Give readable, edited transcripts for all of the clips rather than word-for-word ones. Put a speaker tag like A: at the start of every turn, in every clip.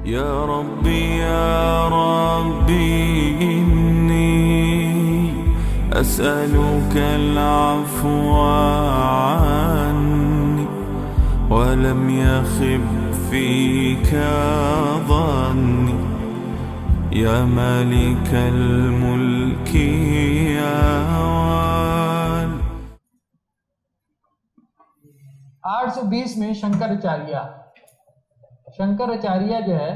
A: يا ربي يا ربي إني أسألك العفو عني ولم يخب فيك ظني يا مالك الملك يا والي.
B: 820 میں شنکراچاریہ جو ہے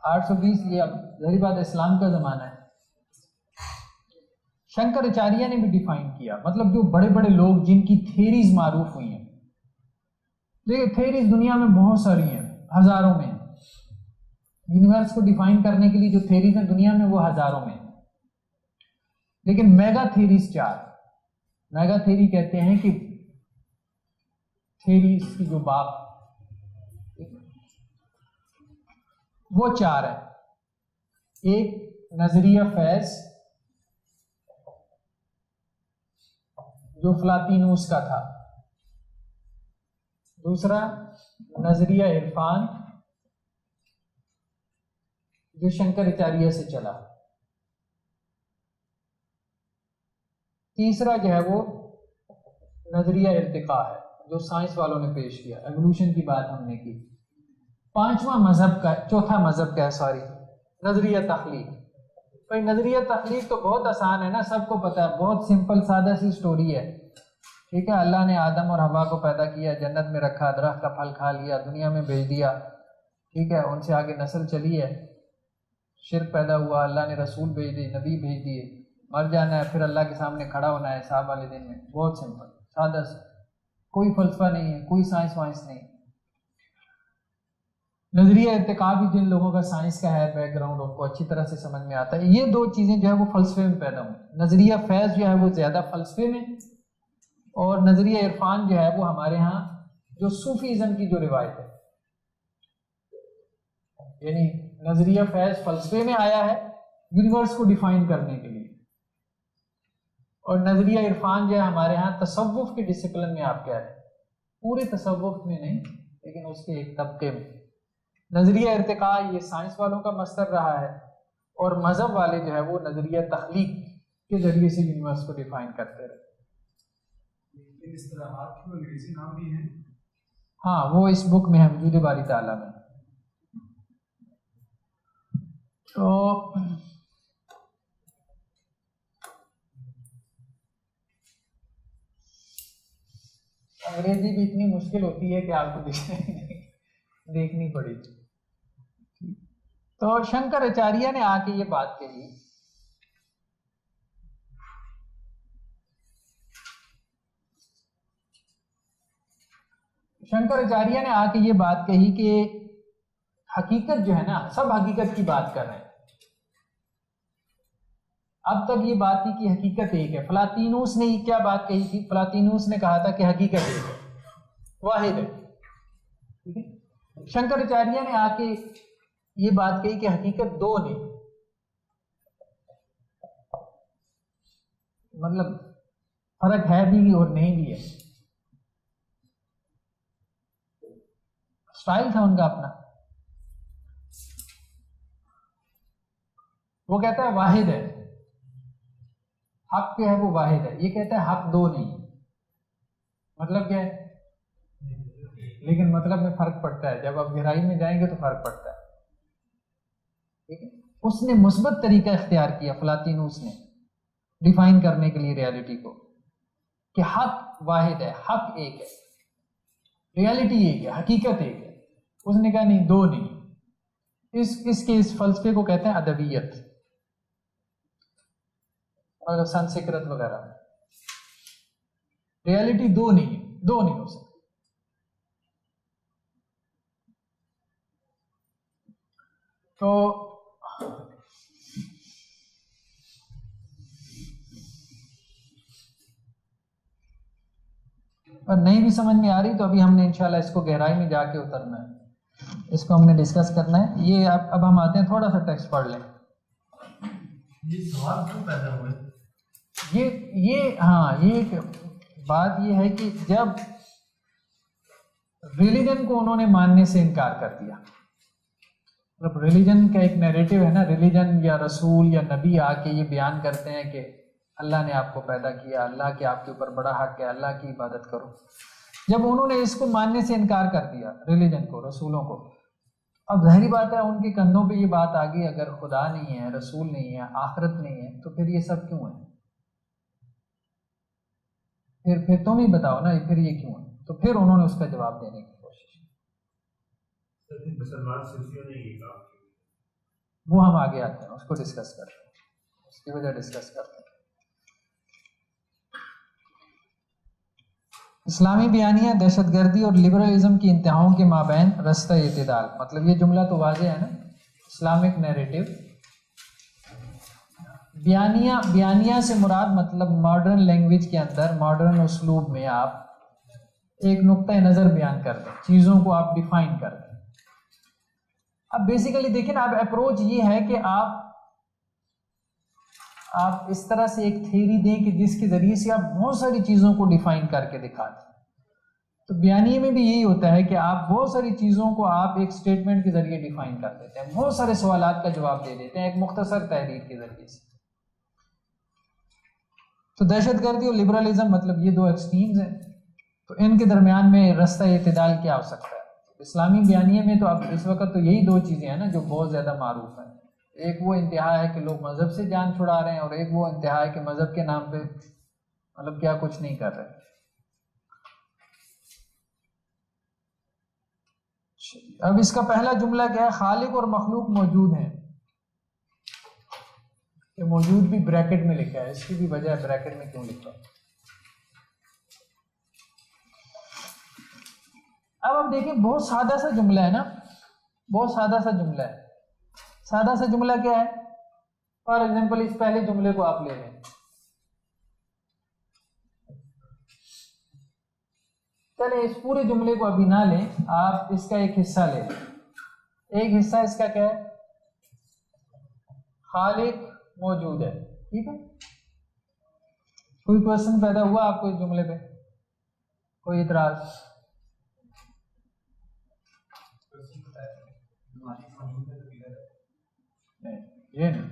B: 820، یہ اب ظاہر بات اسلام کا زمانہ ہے. شنکراچاریہ نے بھی ڈیفائن کیا، مطلب جو بڑے بڑے لوگ جن کی تھیریز معروف ہوئی ہیں. دیکھیں تھیریز دنیا میں بہت ساری ہیں، ہزاروں میں. یونیورس کو ڈیفائن کرنے کے لیے جو تھیریز ہیں دنیا میں وہ ہزاروں میں. لیکن میگا تھیریز 4. میگا تھیری کہتے ہیں کہ تھیریز کی جو باپ وہ 4 ہے. ایک نظریہ فیض جو فلاطینوس کا تھا، دوسرا نظریہ عرفان جو شنکراچاریہ سے چلا، تیسرا جو ہے وہ نظریہ ارتقاء ہے جو سائنس والوں نے پیش کیا، ایوولوشن کی بات ہم نے کی. چوتھا مذہب کا نظریہ تخلیق. بھائی نظریہ تخلیق تو بہت آسان ہے نا، سب کو پتہ ہے، بہت سمپل سادہ سی سٹوری ہے. ٹھیک ہے، اللہ نے آدم اور حوا کو پیدا کیا، جنت میں رکھا، درخت کا پھل کھا لیا، دنیا میں بھیج دیا. ٹھیک ہے، ان سے آگے نسل چلی ہے، شرک پیدا ہوا، اللہ نے رسول بھیج دیے، نبی بھیج دیے، مر جانا ہے، پھر اللہ کے سامنے کھڑا ہونا ہے حساب والے دن میں. بہت سمپل سادہ سا، کوئی فلسفہ نہیں ہے، کوئی سائنس وائنس نہیں. نظریہ ارتقاء بھی جن لوگوں کا سائنس کا ہے بیک گراؤنڈ ان کو اچھی طرح سے سمجھ میں آتا ہے. یہ دو چیزیں جو ہے وہ فلسفے میں پیدا ہوئی. نظریہ فیض جو ہے وہ زیادہ فلسفے میں، اور نظریہ عرفان جو ہے وہ ہمارے ہاں جو صوفیزم کی جو روایت ہے، یعنی نظریہ فیض فلسفے میں آیا ہے یونیورس کو ڈیفائن کرنے کے لیے، اور نظریہ عرفان جو ہے ہمارے ہاں تصوف کے ڈسپلن میں آپ کہہ رہے ہیں، پورے تصوف میں نہیں لیکن اس کے ایک طبقے میں. نظریہ ارتقاء یہ سائنس والوں کا مصدر رہا ہے، اور مذہب والے جو ہے وہ نظریہ تخلیق کے ذریعے سے یونیورس کو ڈیفائن کرتے رہے.
C: اصطلاحات کے انگریزی نام بھی ہیں؟
B: ہاں، وہ اس بک میں ہے، وجود باری تعالیٰ میں. تو انگریزی بھی اتنی مشکل ہوتی ہے کہ آپ کو دیکھنی پڑے گی. تو شنکراچاریہ نے آ کے یہ بات کہی، شنکراچاریہ نے آ کے یہ بات کہی کہ حقیقت جو ہے نا، سب حقیقت کی بات کر رہے ہیں. اب تک یہ بات تھی کہ حقیقت ایک ہے. فلاطینوس نے کیا بات کہی تھی؟ فلاطینوس نے کہا تھا کہ حقیقت ایک ہے، واحد ہے. ٹھیک ہے، شنکراچاریہ نے آ کے یہ بات کہی کہ حقیقت دو نہیں، مطلب فرق ہے بھی اور نہیں بھی ہے. سٹائل تھا ان کا اپنا. وہ کہتا ہے واحد ہے، حق جو ہے وہ واحد ہے. یہ کہتا ہے حق دو نہیں. مطلب کیا ہے؟ لیکن مطلب میں فرق پڑتا ہے، جب آپ گہرائی میں جائیں گے تو فرق پڑتا ہے. ٹھیک ہے، اس نے مثبت طریقہ اختیار کیا فلاطینوس نے ڈیفائن کرنے کے لیے ریالٹی کو، کہ حق واحد ہے، حق ایک ہے، ریالٹی ایک ہے، حقیقت ایک ہے. اس نے کہا نہیں، دو نہیں. اس فلسفے کو کہتے ہیں ادبیت، مطلب سنسکرت وغیرہ. ریالٹی دو نہیں ہو سکتی. تو اور نہیں بھی سمجھ میں آ رہی تو ابھی ہم نے انشاءاللہ اس کو گہرائی میں جا کے اترنا ہے، اس کو ہم نے ڈسکس کرنا ہے. یہ اب ہم آتے ہیں، تھوڑا سا ٹیکسٹ پڑھ لیں.
C: یہ سوال کیوں پیدا ہوئے؟
B: یہ ایک بات یہ ہے کہ جب ریلیجن کو انہوں نے ماننے سے انکار کر دیا. مطلب ریلیجن کا ایک نیریٹو ہے نا، ریلیجن یا رسول یا نبی آ کے یہ بیان کرتے ہیں کہ اللہ نے آپ کو پیدا کیا، اللہ کے آپ کے اوپر بڑا حق ہے، اللہ کی عبادت کرو. جب انہوں نے اس کو ماننے سے انکار کر دیا، ریلیجن کو، رسولوں کو، اب ظاہری بات ہے ان کے کندھوں پہ یہ بات آ گئی، اگر خدا نہیں ہے، رسول نہیں ہے، آخرت نہیں ہے، تو پھر یہ سب کیوں ہے؟ پھر تم ہی بتاؤ نا، پھر یہ کیوں ہے؟ تو پھر انہوں نے اس کا جواب دینے کی کوشش کی.
C: مسلمان صوفیوں نے یہ کہا،
B: وہ ہم آگے آتے ہیں، اس کو ڈسکس کرتے ہیں، اس کی وجہ ڈسکس کرتے ہیں. اسلامی بیانیہ دہشت گردی اور لبرلزم کی انتہاؤں کے مابین رستہ اعتدال. مطلب یہ جملہ تو واضح ہے نا، اسلامک نیریٹو. بیانیہ سے مراد مطلب ماڈرن لینگویج کے اندر، ماڈرن اسلوب میں آپ ایک نقطۂ نظر بیان کر دیں، چیزوں کو آپ ڈیفائن کر دیں. اب بیسیکلی دیکھیں نا، اب اپروچ یہ ہے کہ آپ اس طرح سے ایک تھیوری دیں کہ جس کے ذریعے سے آپ بہت ساری چیزوں کو ڈیفائن کر کے دکھا دیں. تو بیانیے میں بھی یہی ہوتا ہے کہ آپ بہت ساری چیزوں کو آپ ایک سٹیٹمنٹ کے ذریعے ڈیفائن کر دیتے ہیں، بہت سارے سوالات کا جواب دے دیتے ہیں ایک مختصر تحریر کے ذریعے سے. تو دہشت گردی اور لبرلزم مطلب یہ دو ایکسٹریمز ہیں، تو ان کے درمیان میں رستہ اعتدال کیا ہو سکتا ہے؟ اسلامی بیانیے میں تو اب اس وقت تو یہی دو چیزیں ہیں نا جو بہت زیادہ معروف ہیں. ایک وہ انتہا ہے کہ لوگ مذہب سے جان چھڑا رہے ہیں، اور ایک وہ انتہا ہے کہ مذہب کے نام پہ مطلب کیا کچھ نہیں کر رہے. اب اس کا پہلا جملہ کیا ہے؟ خالق اور مخلوق موجود ہیں. یہ موجود بھی بریکٹ میں لکھا ہے، اس کی بھی وجہ ہے بریکٹ میں کیوں لکھا ہے. اب آپ دیکھیں بہت سادہ سا جملہ ہے نا، بہت سادہ سا جملہ ہے. سادہ سا جملہ کیا ہے؟ فار ایگزامپل اس پہلے جملے کو آپ لے لیں، چلیں اس پورے جملے کو ابھی نہ لیں، آپ اس کا ایک حصہ لے لیں. ایک حصہ اس کا کیا ہے؟ خالق موجود ہے. ٹھیک ہے، کوئی کوشچن پیدا ہوا آپ کو اس جملے پہ؟ کوئی اعتراض؟ نہیں، یہ نہیں.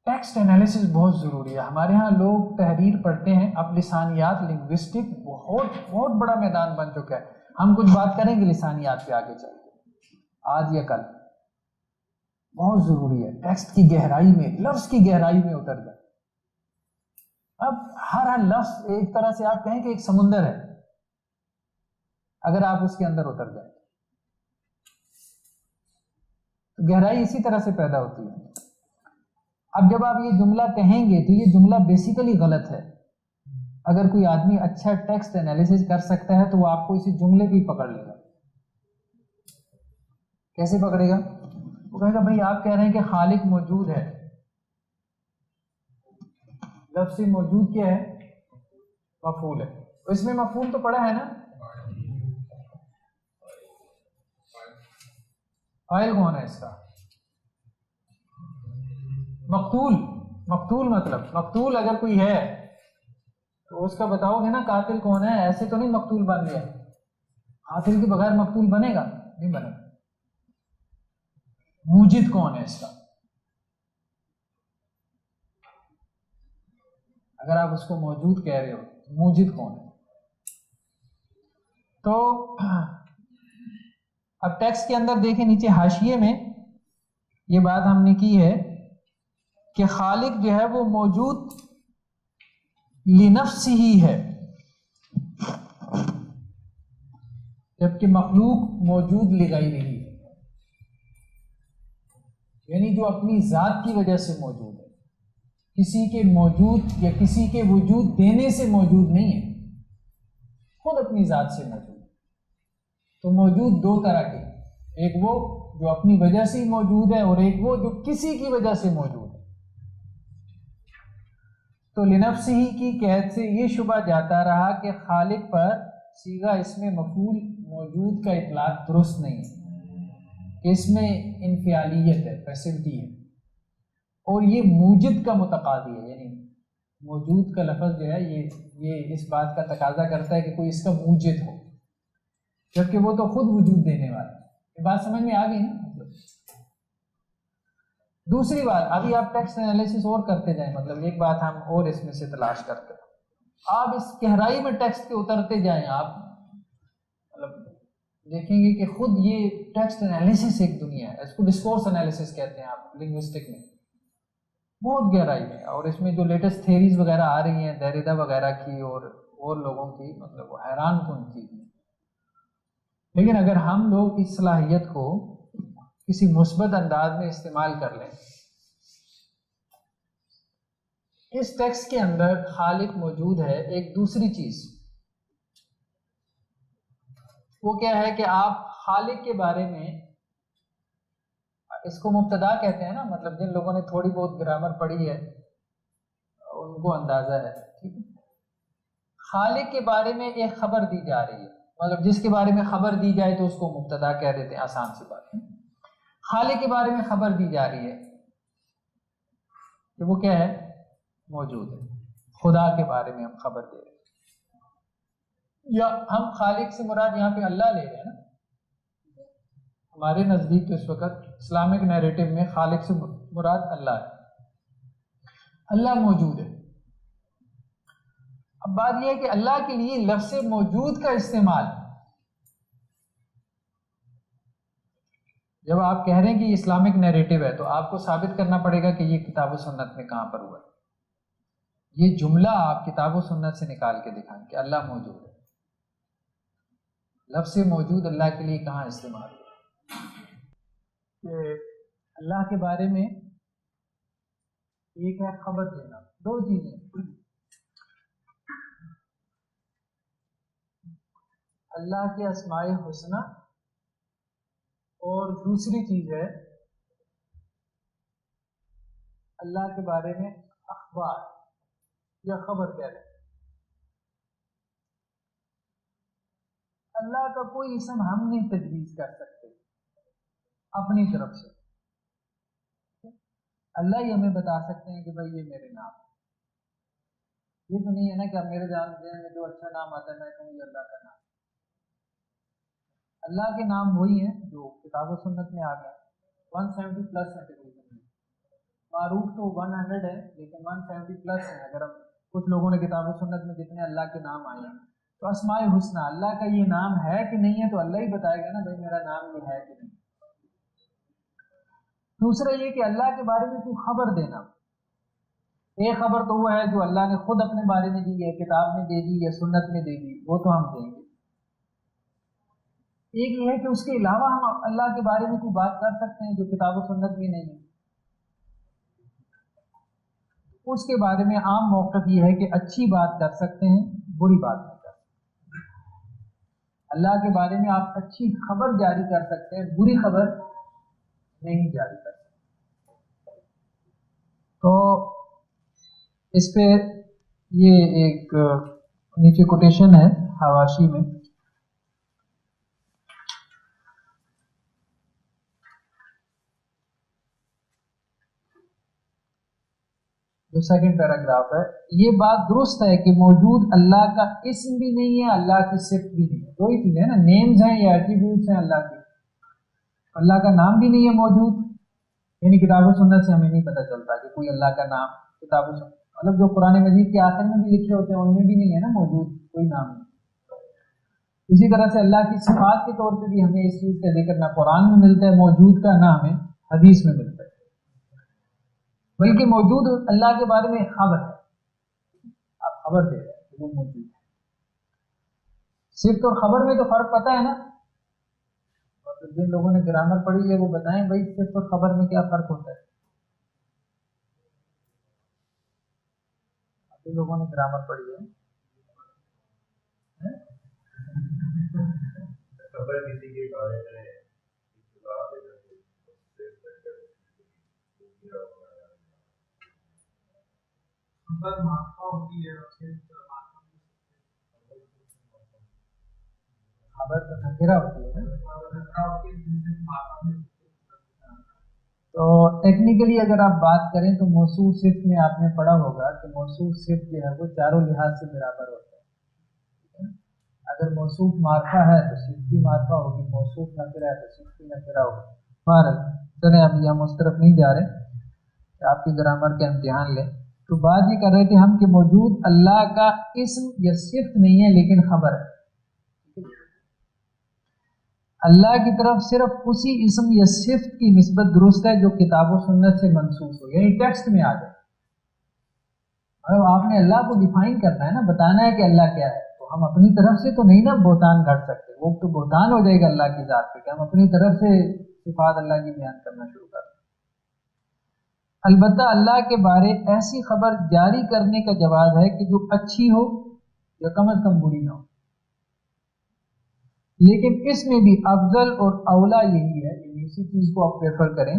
B: ٹیکسٹ انالیسس بہت ضروری ہے. ہمارے ہاں لوگ تحریر پڑھتے ہیں، اب لسانیات لنگوسٹک بہت بڑا میدان بن چکا ہے. ہم کچھ بات کریں گے لسانیات پہ آگے چل کے، آج یا کل. بہت ضروری ہے ٹیکسٹ کی گہرائی میں، لفظ کی گہرائی میں اتر جائے. اب ہر لفظ ایک طرح سے آپ کہیں کہ ایک سمندر ہے، اگر آپ اس کے اندر اتر جائیں تو گہرائی اسی طرح سے پیدا ہوتی ہے. اب جب آپ یہ جملہ کہیں گے تو یہ جملہ بیسیکلی غلط ہے. اگر کوئی آدمی اچھا ٹیکسٹ انالیسس کر سکتا ہے تو وہ آپ کو اسی جملے پہ ہی پکڑ لے گا. کیسے پکڑے گا؟ وہ کہے گا بھائی آپ کہہ رہے ہیں کہ خالق موجود ہے، لفظ موجود کیا ہے؟ مفعول ہے. اس میں مفعول تو پڑا ہے نا، فاعل کون ہے اس کا؟ مقتول. مقتول مطلب مقتول اگر کوئی ہے تو اس کا بتاؤ گے نا قاتل کون ہے. ایسے تو نہیں مقتول بن گیا، قاتل کے بغیر مقتول بنے گا؟ نہیں بنے گا. موجد کون ہے اس کا؟ اگر آپ اس کو موجود کہہ رہے ہو، موجد کون ہے؟ تو اب ٹیکسٹ کے اندر دیکھیں نیچے حاشیے میں یہ بات ہم نے کی ہے کہ خالق جو ہے وہ موجود لنفسہ ہی ہے، جبکہ مخلوق موجود لغیرہ ہے، یعنی جو اپنی ذات کی وجہ سے موجود ہے، کسی کے موجود یا کسی کے وجود دینے سے موجود نہیں ہے، خود اپنی ذات سے موجود ہے. تو موجود دو طرح کے، ایک وہ جو اپنی وجہ سے ہی موجود ہے، اور ایک وہ جو کسی کی وجہ سے موجود ہے. تو لنفسہ ہی کی قید سے یہ شبہ جاتا رہا کہ خالق پر صیغہ اسم مفعول موجود کا اطلاق درست نہیں ہے، کہ اس میں انفعالیت ہے، پیسیوٹی ہے، اور یہ موجد کا متقاضی ہے، یعنی موجود کا لفظ جو ہے یہ اس بات کا تقاضا کرتا ہے کہ کوئی اس کا موجد ہو، جبکہ وہ تو خود وجود دینے والا ہے. یہ بات سمجھ میں آ گئی نا؟ دوسری بات، ابھی آپ ٹیکسٹ انالیسس اور کرتے جائیں، مطلب ایک بات ہم اور اس میں سے تلاش کرتے ہیں، آپ اس گہرائی میں ٹیکسٹ کے اترتے جائیں، آپ مطلب دیکھیں گے کہ خود یہ ٹیکسٹ انالیسس ایک دنیا ہے. اس کو ڈسکورس انالیسس کہتے ہیں آپ لنگوسٹک میں، بہت گہرائی ہے. اور اس میں جو لیٹسٹ تھیریز وغیرہ آ رہی ہیں دیریدا وغیرہ کی اور لوگوں کی، مطلب وہ حیران کن چیز ہے. لیکن اگر ہم لوگ اس صلاحیت کو کسی مثبت انداز میں استعمال کر لیں، اس ٹیکسٹ کے اندر خالق موجود ہے. ایک دوسری چیز وہ کیا ہے کہ آپ خالق کے بارے میں، اس کو مبتدا کہتے ہیں نا، مطلب جن لوگوں نے تھوڑی بہت گرامر پڑھی ہے ان کو اندازہ ہے، ٹھیک ہے. خالق کے بارے میں ایک خبر دی جا رہی ہے، مطلب جس کے بارے میں خبر دی جائے تو اس کو مبتدا کہہ دیتے ہیں، آسان سی بات ہے. خالق کے بارے میں خبر دی جا رہی ہے کہ وہ کیا ہے، موجود ہے. خدا کے بارے میں ہم خبر دے رہے ہیں، یا ہم خالق سے مراد یہاں پہ اللہ لے رہے ہیں نا. ہمارے نزدیک اس وقت اسلامک نیریٹو میں خالق سے مراد اللہ ہے، اللہ موجود ہے. اب بات یہ ہے کہ اللہ کے لیے لفظ موجود کا استعمال، جب آپ کہہ رہے ہیں کہ یہ اسلامک نیریٹو ہے تو آپ کو ثابت کرنا پڑے گا کہ یہ کتاب و سنت میں کہاں پر ہوا ہے. یہ جملہ آپ کتاب و سنت سے نکال کے دکھائیں کہ اللہ موجود ہے. لفظ موجود اللہ کے لیے کہاں استعمال ہوا؟ کہ اللہ کے بارے میں ایک ہے خبر دینا، دو چیزیں، اللہ کے اسماء حسنی اور دوسری چیز ہے اللہ کے بارے میں اخبار یا خبر کہہ رہے ہیں. اللہ کا کوئی اسم ہم نہیں تجویز کر سکتے اپنی طرف سے. اللہ ہی ہمیں بتا سکتے ہیں کہ بھائی یہ میرے نام ہے. یہ تو نہیں ہے نا کہ اب میرے ذہن میں جو اچھا نام آتا ہے میں کہوں یہ اللہ کا نام. اللہ کے نام وہی ہیں جو کتاب و سنت میں آ گئے. 170 پلس ہیں تقریباً، معروف تو 100 ہے لیکن 170 پلس ہیں. اگر ہم کچھ لوگوں نے کتاب و سنت میں جتنے اللہ کے نام آئے ہیں تو اسماء حسنی، اللہ کا یہ نام ہے کہ نہیں ہے تو اللہ ہی بتائے گا نا بھائی میرا نام یہ ہے کہ نہیں. دوسرا یہ کہ اللہ کے بارے میں کوئی خبر دینا، ایک خبر تو وہ ہے جو اللہ نے خود اپنے بارے میں دی ہے، کتاب میں دے دی یا سنت میں دے دی، وہ تو ہم دیں گے. ایک یہ ہے کہ اس کے علاوہ ہم اللہ کے بارے میں کوئی بات کر سکتے ہیں جو کتاب و سنت میں نہیں ہے. اس کے بارے میں عام موقف یہ ہے کہ اچھی بات کر سکتے ہیں، بری بات نہیں کر سکتے. اللہ کے بارے میں آپ اچھی خبر جاری کر سکتے ہیں، بری خبر نہیں جاری کر سکتے. تو اس پہ یہ ایک نیچے کوٹیشن ہے حواشی میں، جو سیکنڈ پیراگراف ہے. یہ بات درست ہے کہ موجود اللہ کا اسم بھی نہیں ہے، اللہ کی صفت بھی نہیں ہے. دو ہی چیزیں ہیں نا، نیمز ہیں یا ایٹریبیوٹس ہیں اللہ کے. اللہ کا نام بھی نہیں ہے موجود، یعنی کتاب و سنت سے ہمیں نہیں پتہ چلتا کہ کوئی اللہ کا نام کتاب و سنت، مطلب جو قرآن مجید کے آخر میں بھی لکھے ہوتے ہیں ان میں بھی نہیں ہے نا موجود کوئی نام نہیں. اسی طرح سے اللہ کی صفات کے طور پہ بھی ہمیں اس چیز کا ذکر نہ قرآن میں ملتا ہے موجود کا، نہ ہمیں حدیث میں ملتا ہے. بلکہ موجود اللہ کے بارے میں خبر ہے، آپ خبر دے رہے ہیں کہ وہ موجود ہے. صفت اور خبر میں تو فرق پتہ ہے نا. جن لوگوں نے گرامر پڑھی ہے وہ بتائیں بھائی صفت اور خبر میں کیا فرق ہوتا ہے. جن لوگوں نے گرامر پڑھی ہے
C: خبر کسی کے بارے میں
B: خبر تو نکرہ ہوتی ہے نا. تو ٹیکنیکلی اگر آپ بات کریں تو موصوف صفت میں آپ نے پڑھا ہوگا کہ موصوف صفت جو ہے وہ چاروں لحاظ سے برابر ہوتا ہے. اگر موصوف معرفہ ہے تو صفت بھی معرفہ ہوگی، موصوف نکرہ ہے تو صفت بھی نکرہ ہوگی. بہرحال چلیں اب یہ ہم اس طرف نہیں جا رہے کہ آپ کی گرامر کا امتحان لیں. تو بات یہ کر رہے تھے ہم کہ موجود اللہ کا اسم یا صفت نہیں ہے لیکن خبر ہے. اللہ کی طرف صرف اسی اسم یا صفت کی نسبت درست ہے جو کتاب و سنت سے منسوخ ہو، یعنی ٹیکسٹ میں آ جائے. آپ نے اللہ کو ڈیفائن کرنا ہے نا، بتانا ہے کہ اللہ کیا ہے. تو ہم اپنی طرف سے تو نہیں نا بہتان گھڑ سکتے، وہ تو بہتان ہو جائے گا اللہ کی ذات پہ کہ ہم اپنی طرف سے صفات اللہ کی بیان کرنا شروع کر دیں. البتہ اللہ کے بارے ایسی خبر جاری کرنے کا جواز ہے کہ جو اچھی ہو یا کم از کم بری نہ ہو. لیکن اس میں بھی افضل اور اولا یہی ہے، یعنی اسی چیز کو آپ پریفر کریں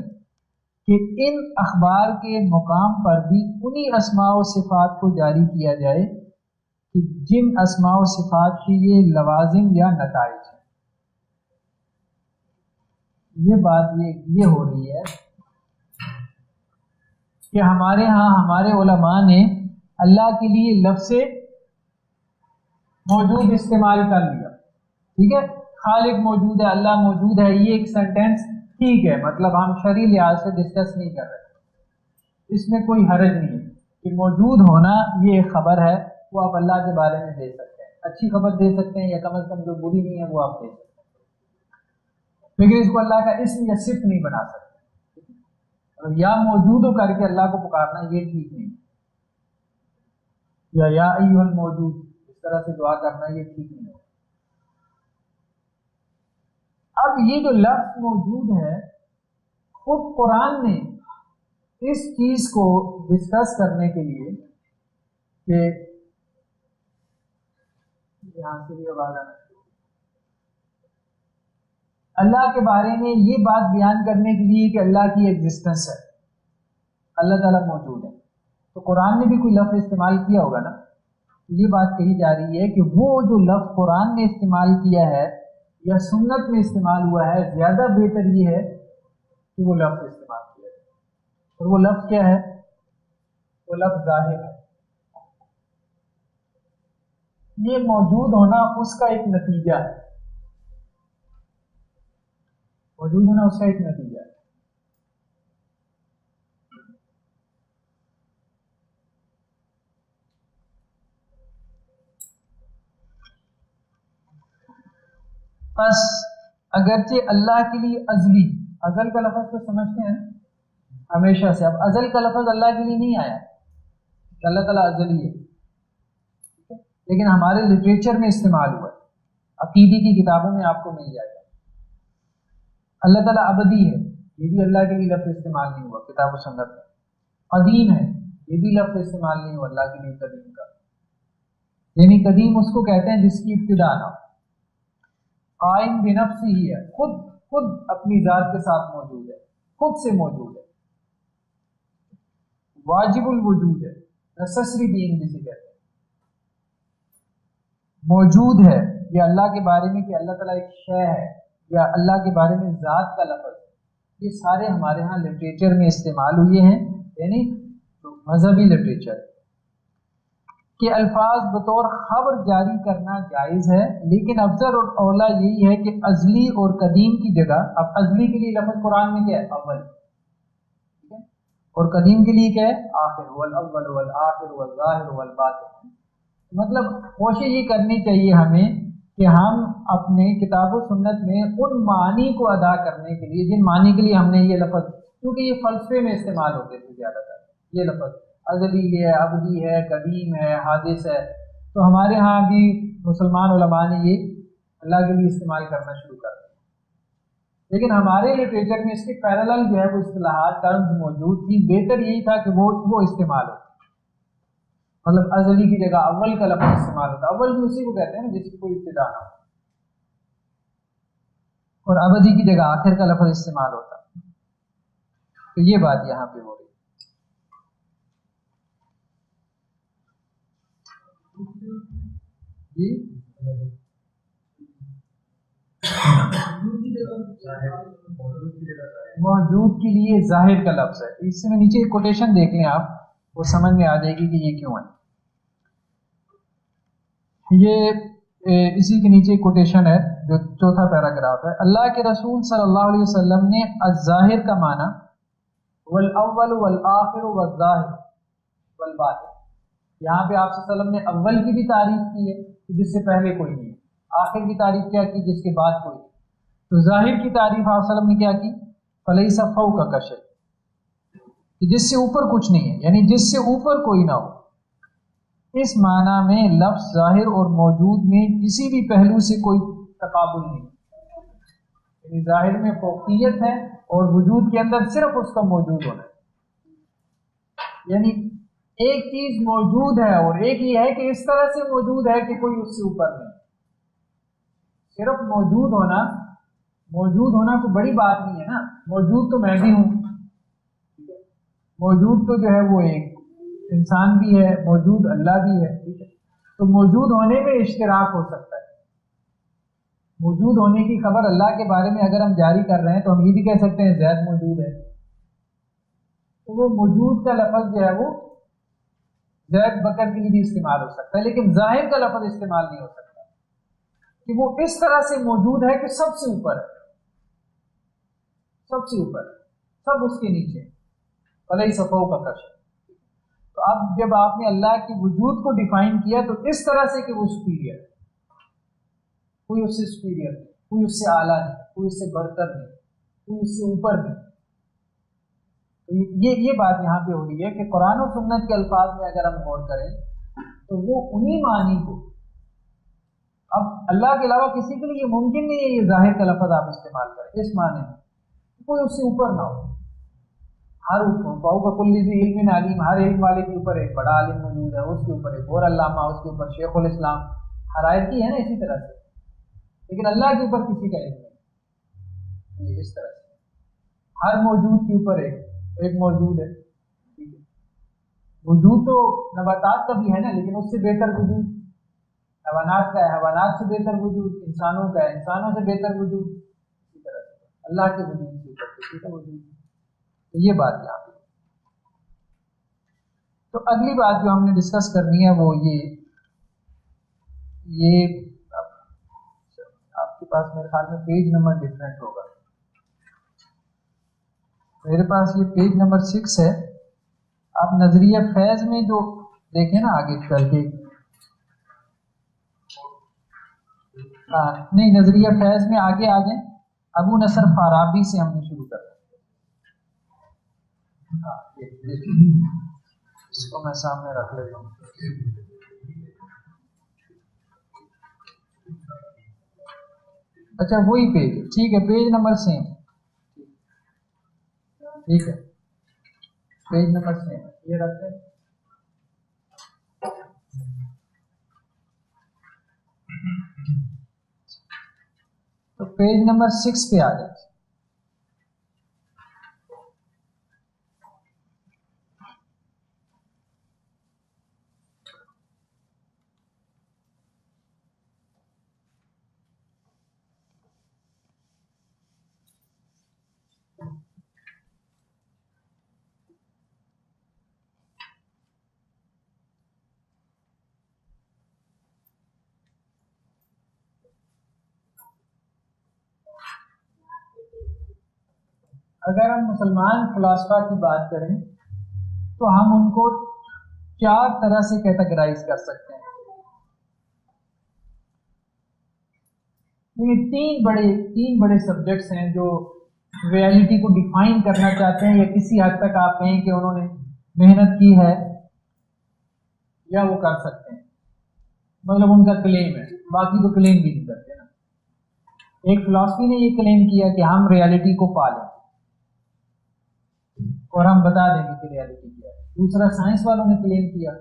B: کہ ان اخبار کے مقام پر بھی انہی اسماء و صفات کو جاری کیا جائے کہ جن اسماء و صفات کی یہ لوازم یا نتائج ہیں. یہ بات یہ ہو رہی ہے کہ ہمارے ہاں ہمارے علماء نے اللہ کے لیے لفظ موجود استعمال کر لیا. ٹھیک ہے، خالق موجود ہے، اللہ موجود ہے، یہ ایک سینٹینس ٹھیک ہے، مطلب ہم شرعی لحاظ سے ڈسکس نہیں کر رہے، اس میں کوئی حرج نہیں ہے کہ موجود ہونا یہ ایک خبر ہے، وہ آپ اللہ کے بارے میں دے سکتے ہیں، اچھی خبر دے سکتے ہیں یا کم از کم جو بری نہیں ہے وہ آپ دے سکتے ہیں، لیکن اس کو اللہ کا اسم یا صفت نہیں بنا سکتے. یا موجود ہو کر کے اللہ کو پکارنا یہ ٹھیک نہیں، یا ایھا الموجود اس طرح سے دعا کرنا یہ ٹھیک نہیں. اب یہ جو لفظ موجود ہے، خود قرآن نے اس چیز کو ڈسکس کرنے کے لیے کہ یہاں سے بھی آواز آنا چاہیے، اللہ کے بارے میں یہ بات بیان کرنے کے لیے کہ اللہ کی ایگزسٹنس ہے، اللہ تعالیٰ موجود ہے، تو قرآن نے بھی کوئی لفظ استعمال کیا ہوگا نا. یہ بات کہی جا رہی ہے کہ وہ جو لفظ قرآن نے استعمال کیا ہے یا سنت میں استعمال ہوا ہے، زیادہ بہتر یہ ہے کہ وہ لفظ استعمال کیا ہے. اور وہ لفظ کیا ہے؟ وہ لفظ ظاہر ہے. یہ موجود ہونا اس کا ایک نتیجہ ہے، موجود ہونا اس کا ایک نتیجہ ہے. بس اگرچہ اللہ کے لیے ازلی، ازل کا لفظ تو سمجھتے ہیں ہمیشہ سے، اب ازل کا لفظ اللہ کے لیے نہیں آیا کہ اللہ تعالیٰ ازلی ہے، لیکن ہمارے لٹریچر میں استعمال ہوا ہے، عقیدی کی کتابوں میں آپ کو مل جائے گا. اللہ تعالیٰ ابدی ہے، یہ بھی اللہ کے لیے لفظ استعمال نہیں ہوا کتاب و سنت میں. قدیم ہے، یہ بھی لفظ استعمال نہیں ہوا اللہ کے لیے قدیم کا، یعنی قدیم اس کو کہتے ہیں جس کی ابتدا نہ ہو. قائم بنفس ہی ہے، خود اپنی ذات کے ساتھ موجود ہے، خود سے موجود ہے. واجب الوجود ہے، نیسیسری بینگ جسے کہتے ہیں، موجود ہے. یہ اللہ کے بارے میں کہ اللہ تعالیٰ ایک شے ہے یا اللہ کے بارے میں ذات کا لفظ، یہ سارے ہمارے ہاں لٹریچر میں استعمال ہوئے ہیں، یعنی مذہبی لٹریچر کہ الفاظ بطور خبر جاری کرنا جائز ہے، لیکن افضل اور اولا یہی ہے کہ ازلی اور قدیم کی جگہ، اب ازلی کے لیے لفظ قرآن میں کیا ہے؟ اول، ٹھیک ہے، اور قدیم کے لیے کیا ہے؟ آخر، والاول والآخر والظاہر والباطن. مطلب کوشش یہ کرنی چاہیے ہمیں کہ ہم اپنے کتاب و سنت میں ان معنی کو ادا کرنے کے لیے جن معنی کے لیے ہم نے یہ لفظ، کیونکہ یہ فلسفے میں استعمال ہوتے تھے زیادہ تر یہ لفظ، ازلی ہے، ابدی ہے، قدیم ہے، حادث ہے، تو ہمارے ہاں بھی مسلمان علماء نے یہ اللہ کے لیے استعمال کرنا شروع کر دیا. لیکن ہمارے لٹریچر میں اس کے پیرالل جو ہے وہ اصطلاحات ٹرمز موجود تھی، بہتر یہی تھا کہ وہ استعمال ہوتا، مطلب ازلی کی جگہ اول کا لفظ استعمال ہوتا. اول بھی اسی کو کہتے ہیں نا جس کی کوئی ابتدا نہ ہو، اور ابدی کی جگہ آخر کا لفظ استعمال ہوتا. تو یہ بات یہاں پہ ہو رہی جی. موجود کے لیے ظاہر کا لفظ ہے. اس میں نیچے ایک کوٹیشن دیکھ لیں آپ, وہ سمجھ میں آ جائے گی کہ یہ کیوں ہے. یہ اسی کے نیچے کوٹیشن ہے جو چوتھا پیراگراف ہے. اللہ کے رسول صلی اللہ علیہ وسلم نے الظاہر کا معنی والاول والآخر والظاہر والباطن, یہاں پہ آپ صلی اللہ علیہ وسلم نے اول کی بھی تعریف کی ہے کہ جس سے پہلے کوئی نہیں ہے, آخر کی تعریف کیا کی جس کے بعد کوئی نہیں. تو ظاہر کی تعریف آپ صلی اللہ علیہ وسلم نے کیا کی, فلیس فوق شیء, کہ جس سے اوپر کچھ نہیں ہے, یعنی جس سے اوپر کوئی نہ ہو. اس معنی میں لفظ ظاہر اور موجود میں کسی بھی پہلو سے کوئی تقابل نہیں, یعنی ظاہر میں فوقیت ہے اور وجود کے اندر صرف اس کا موجود ہونا ہے. یعنی ایک چیز موجود ہے اور ایک یہ ہے کہ اس طرح سے موجود ہے کہ کوئی اس سے اوپر نہیں. صرف موجود ہونا کوئی بڑی بات نہیں ہے نا. موجود تو میں بھی ہوں, موجود تو جو ہے وہ ایک انسان بھی ہے, موجود اللہ بھی ہے, ٹھیک ہے. تو موجود ہونے میں اشتراک ہو سکتا ہے. موجود ہونے کی خبر اللہ کے بارے میں اگر ہم جاری کر رہے ہیں تو ہم یہ بھی کہہ سکتے ہیں زید موجود ہے. تو وہ موجود کا لفظ جو ہے وہ زید بکر کے لیے بھی استعمال ہو سکتا ہے, لیکن ظاہر کا لفظ استعمال نہیں ہو سکتا کہ وہ اس طرح سے موجود ہے کہ سب سے اوپر ہے, سب سے اوپر, سب اس کے نیچے, فلیس فوق شیء. تو اب جب آپ نے اللہ کے وجود کو ڈیفائن کیا تو اس طرح سے کہ وہ سپیریئر, کوئی اس سے سپیریئر نہیں, کوئی اس سے اعلیٰ نہیں, کوئی اس سے برتر نہیں, کوئی اس سے اوپر نہیں. تو یہ بات یہاں پہ ہو رہی ہے کہ قرآن و سنت کے الفاظ میں اگر ہم غور کریں تو وہ انہی معنی کو, اب اللہ کے علاوہ کسی کے لیے یہ ممکن نہیں ہے یہ ظاہر کا لفظ آپ استعمال کریں اس معنی میں, کوئی اس سے اوپر نہ ہو. ہر فوق کل ذی علم علیم, ہر علم والے کے اوپر ایک بڑا عالم موجود ہے, اس کے اوپر ایک اور علامہ, اس کے اوپر شیخ الاسلام, ہر آیت کی ہے نا اسی طرح سے. لیکن اللہ کے اوپر کسی کا علم نہیں, یہ اس طرح سے ہر موجود کے اوپر ایک موجود ہے. ٹھیک ہے, وجود تو نباتات کا بھی ہے نا, لیکن اس سے بہتر وجود حیوانات کا ہے, حیوانات سے بہتر وجود انسانوں کا ہے, انسانوں سے بہتر وجود اسی طرح سے اللہ کے وجود سے اوپر کسی کا وجود. تو یہ بات یہاں پہ. تو اگلی بات جو ہم نے ڈسکس کرنی ہے وہ یہ آپ کے پاس میرے خیال میں پیج نمبر ڈفرینٹ ہوگا. میرے پاس یہ پیج نمبر 6 ہے. آپ نظریہ فیض میں جو دیکھیں نا آگے چل کے, نہیں نظریہ فیض میں آگے آ جائیں, ابو نصر فارابی سے ہم نے شروع کرتے ہیں. اس کو میں سامنے رکھ لیتا ہوں. اچھا وہی پیج, ٹھیک ہے, پیج نمبر سیم, ٹھیک ہے, پیج نمبر سیم یہ رکھتے ہیں. تو پیج نمبر 6 پہ آ جائیں. اگر ہم مسلمان فلاسفہ کی بات کریں تو ہم ان کو 4 طرح سے کیٹیگرائز کر سکتے ہیں. یہ تین بڑے سبجیکٹس ہیں جو ریالٹی کو ڈیفائن کرنا چاہتے ہیں, یا کسی حد تک آپ کہیں کہ انہوں نے محنت کی ہے یا وہ کر سکتے ہیں, مطلب ان کا کلیم ہے, باقی تو کلیم بھی نہیں کرتے نا. ایک فلاسفی نے یہ کلیم کیا کہ ہم ریالٹی کو پالیں اور ہم بتا دیں گے کہ ریالٹی کیا ہے. دوسرا سائنس والوں نے کلیم کیا,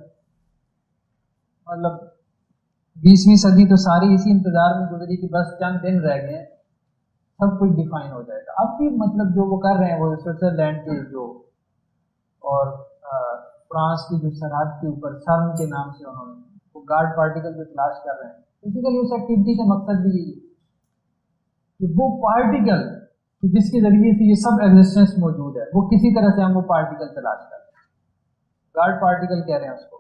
B: مطلب 20ویں صدی تو ساری اسی انتظار میں گزری کہ بس چند دن رہ گئے سب کچھ ڈیفائن ہو جائے گا. اب بھی مطلب جو وہ کر رہے ہیں وہ سوئٹزرلینڈ کے جو اور فرانس کی جو سرحد کے اوپر سرن کے نام سے انہوں نے وہ گارڈ پارٹیکل جو تلاش کر رہے ہیں, بیسیکلی اس ایکٹیویٹی کا مقصد بھی یہی ہے کہ وہ پارٹیکل جس کے ذریعے سے یہ سب ایگزسٹنس موجود ہے، وہ کسی طرح سے ہم وہ پارٹیکل تلاش کریں. گاڈ پارٹیکل کہہ رہے ہیں اس کو،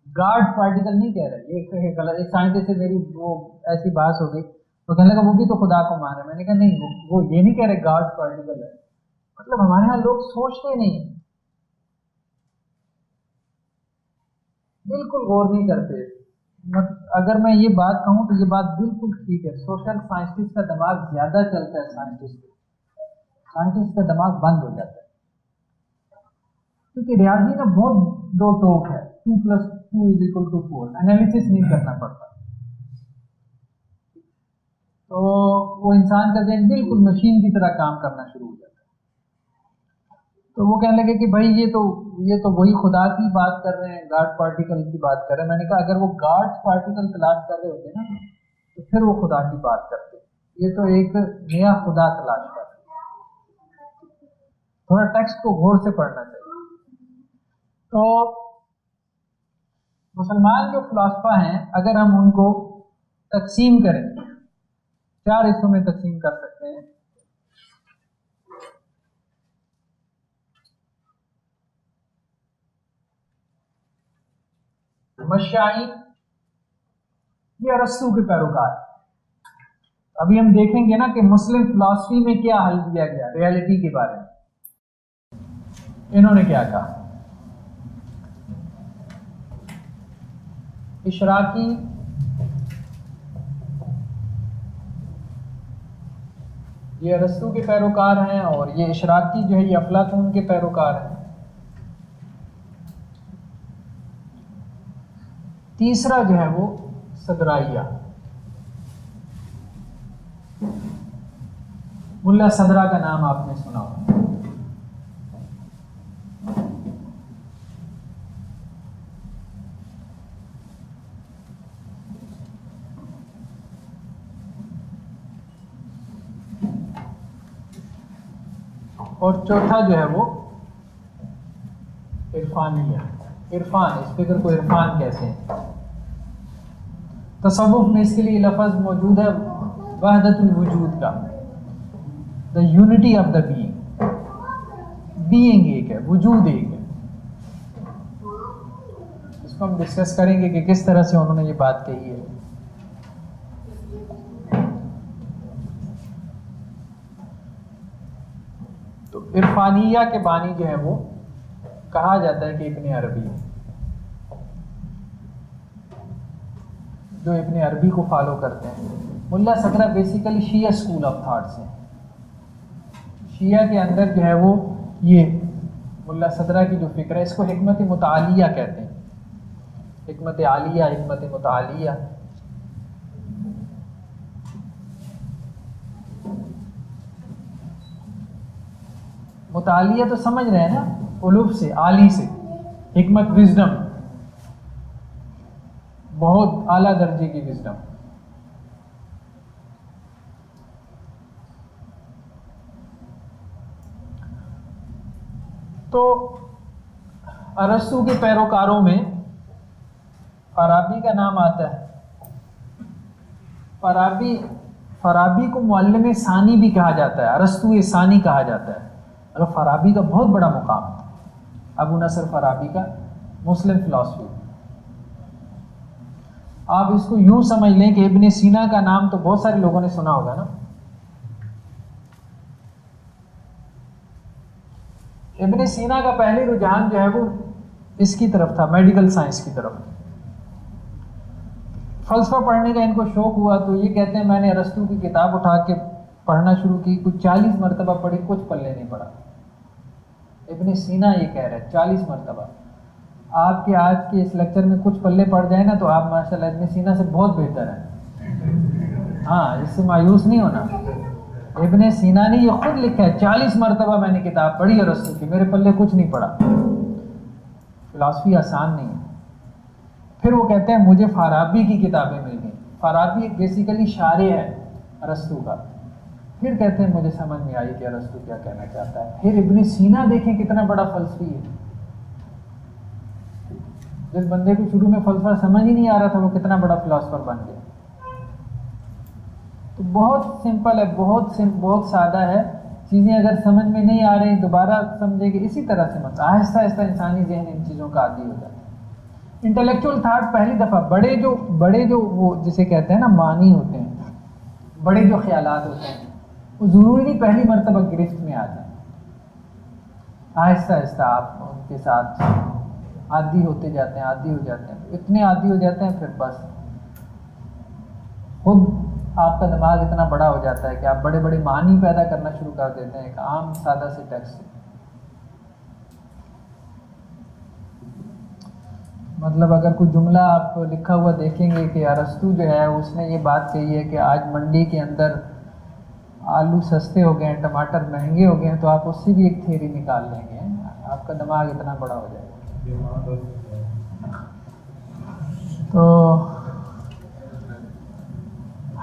B: گاڈ پارٹیکل نہیں کہہ رہے. یہ غلط، ایک سائنٹسٹ سے میری وہ ایسی بات ہو گئی، وہ کہنے لگا وہ بھی تو خدا کو مان رہے. میں نے کہا نہیں، وہ یہ نہیں کہہ رہے گاڈ پارٹیکل ہے. مطلب ہمارے ہاں لوگ سوچتے نہیں، بالکل غور نہیں کرتے. اگر میں یہ بات کہوں تو یہ بات بالکل ٹھیک ہے. سوشل سائنٹسٹ کا دماغ زیادہ چلتا ہے، سائنٹسٹ کا دماغ بند ہو جاتا ہے، کیونکہ ریاضی میں بہت دو ٹوک ہے. 2+2=4، انالیسس نہیں کرنا پڑتا. تو وہ انسان کا ذہن بالکل مشین کی طرح کام کرنا شروع ہو جاتا ہے. تو وہ کہنے لگے کہ بھائی یہ تو وہی خدا کی بات کر رہے ہیں، گاڈ پارٹیکل کی بات کر رہے ہیں. میں نے کہا اگر وہ گاڈ پارٹیکل تلاش کر رہے ہوتے نا تو پھر وہ خدا کی بات کرتے. یہ تو ایک نیا خدا تلاش کر رہے. تھوڑا ٹیکسٹ کو غور سے پڑھنا چاہیے. تو مسلمان جو فلاسفہ ہیں، اگر ہم ان کو تقسیم کریں، 4 حصوں میں تقسیم کر سکتے ہیں. مشائین، یہ ارسطو کے پیروکار. ابھی ہم دیکھیں گے نا کہ مسلم فلاسفی میں کیا حل دیا گیا ریالٹی کے بارے میں. انہوں نے کیا کہا؟ اشراقی، یہ ارسطو کے پیروکار ہیں، اور یہ اشراقی جو ہے یہ افلاطون کے پیروکار ہیں. تیسرا جو ہے وہ صدرائیہ، ملا صدرہ کا نام آپ نے سنا ہوگا. اور چوتھا جو ہے وہ عرفانیہ. عرفان، اس فکر کو عرفان کہتے ہیں. تصوف میں اس کے لیے لفظ موجود ہے وحدت الوجود کا، the unity of the being. Being ایک ہے، وجود ایک ہے. اس کو ہم ڈسکس کریں گے کہ کس طرح سے انہوں نے یہ بات کہی ہے. تو عرفانیہ کے بانی جو ہے وہ کہا جاتا ہے کہ ابن عربی ہے. جو ابن عربی کو فالو کرتے ہیں. ملا صدرہ بیسیکلی شیعہ اسکول آف تھاٹس ہیں. شیعہ کے اندر جو ہے وہ یہ ملا صدرہ کی جو فکر ہے، اس کو حکمت متعالیہ کہتے ہیں. حکمت عالیہ، حکمت متعالیہ. متعالیہ تو سمجھ رہے ہیں نا، علوف سے، عالی سے. حکمت وزڈم، بہت اعلیٰ درجے کی وزڈم. تو ارسطو کے پیروکاروں میں فارابی کا نام آتا ہے. فارابی کو معلم ثانی بھی کہا جاتا ہے، ارسطو ثانی کہا جاتا ہے. اگر فارابی کا بہت بڑا مقام تھا، ابو نصر فارابی کا، مسلم فلاسفی. آپ اس کو یوں سمجھ لیں کہ ابن سینا کا نام تو بہت سارے لوگوں نے سنا ہوگا نا. ابن سینا کا پہلے رجحان جو ہے وہ اس کی طرف تھا، میڈیکل سائنس کی طرف. فلسفہ پڑھنے کا ان کو شوق ہوا تو یہ کہتے ہیں میں نے ارسطو کی کتاب اٹھا کے پڑھنا شروع کی. کچھ 40 مرتبہ پڑھی، کچھ پلے نہیں پڑا. ابن سینا یہ کہہ رہے ہیں 40 مرتبہ. آپ کے آج کے اس لیکچر میں کچھ پلے پڑ جائیں نا تو آپ ماشاءاللہ ابن سینا سے بہت بہتر ہیں. ہاں، اس سے مایوس نہیں ہونا. ابن سینا نے یہ خود لکھا ہے 40 مرتبہ میں نے کتاب پڑھی ارسطو کی، میرے پلے کچھ نہیں پڑا. فلاسفی آسان نہیں ہے. پھر وہ کہتے ہیں مجھے فارابی کی کتابیں مل گئیں. فارابی بیسیکلی شارح ہے ارسطو کا. پھر کہتے ہیں مجھے سمجھ میں آئی کہ ارسطو کیا کہنا چاہتا ہے. پھر ابن سینا دیکھیں کتنا بڑا فلسفی ہے. جس بندے کو شروع میں فلسفہ سمجھ ہی نہیں آ رہا تھا وہ کتنا بڑا فلاسفر بن گیا. تو بہت سمپل ہے، بہت سادہ ہے. چیزیں اگر سمجھ میں نہیں آ رہی دوبارہ سمجھے گی اسی طرح سے، مطلب آہستہ آہستہ انسانی ذہن ان چیزوں کا عادی ہو جاتا ہے. انٹلیکچوئل تھاٹ پہلی دفعہ بڑے جو وہ جسے کہتے ہیں نا معنی ہوتے ہیں، بڑے جو خیالات ہوتے ہیں وہ ضروری نہیں پہلی مرتبہ گرفت میں آ جائیں. آہستہ آہستہ آپ ان کے ساتھ عادی ہوتے جاتے ہیں، اتنے عادی ہو جاتے ہیں پھر بس خود آپ کا دماغ اتنا بڑا ہو جاتا ہے کہ آپ بڑے بڑے معنی پیدا کرنا شروع کر دیتے ہیں ایک عام سادہ سے ٹیکسٹ سے. مطلب اگر کوئی جملہ آپ لکھا ہوا دیکھیں گے کہ ارسطو جو ہے اس نے یہ بات کہی ہے کہ آج منڈی کے اندر آلو سستے ہو گئے ہیں، ٹماٹر مہنگے ہو گئے ہیں، تو آپ اس سے بھی ایک تھیوری نکال لیں گے، آپ کا دماغ اتنا بڑا ہو جائے گا. تو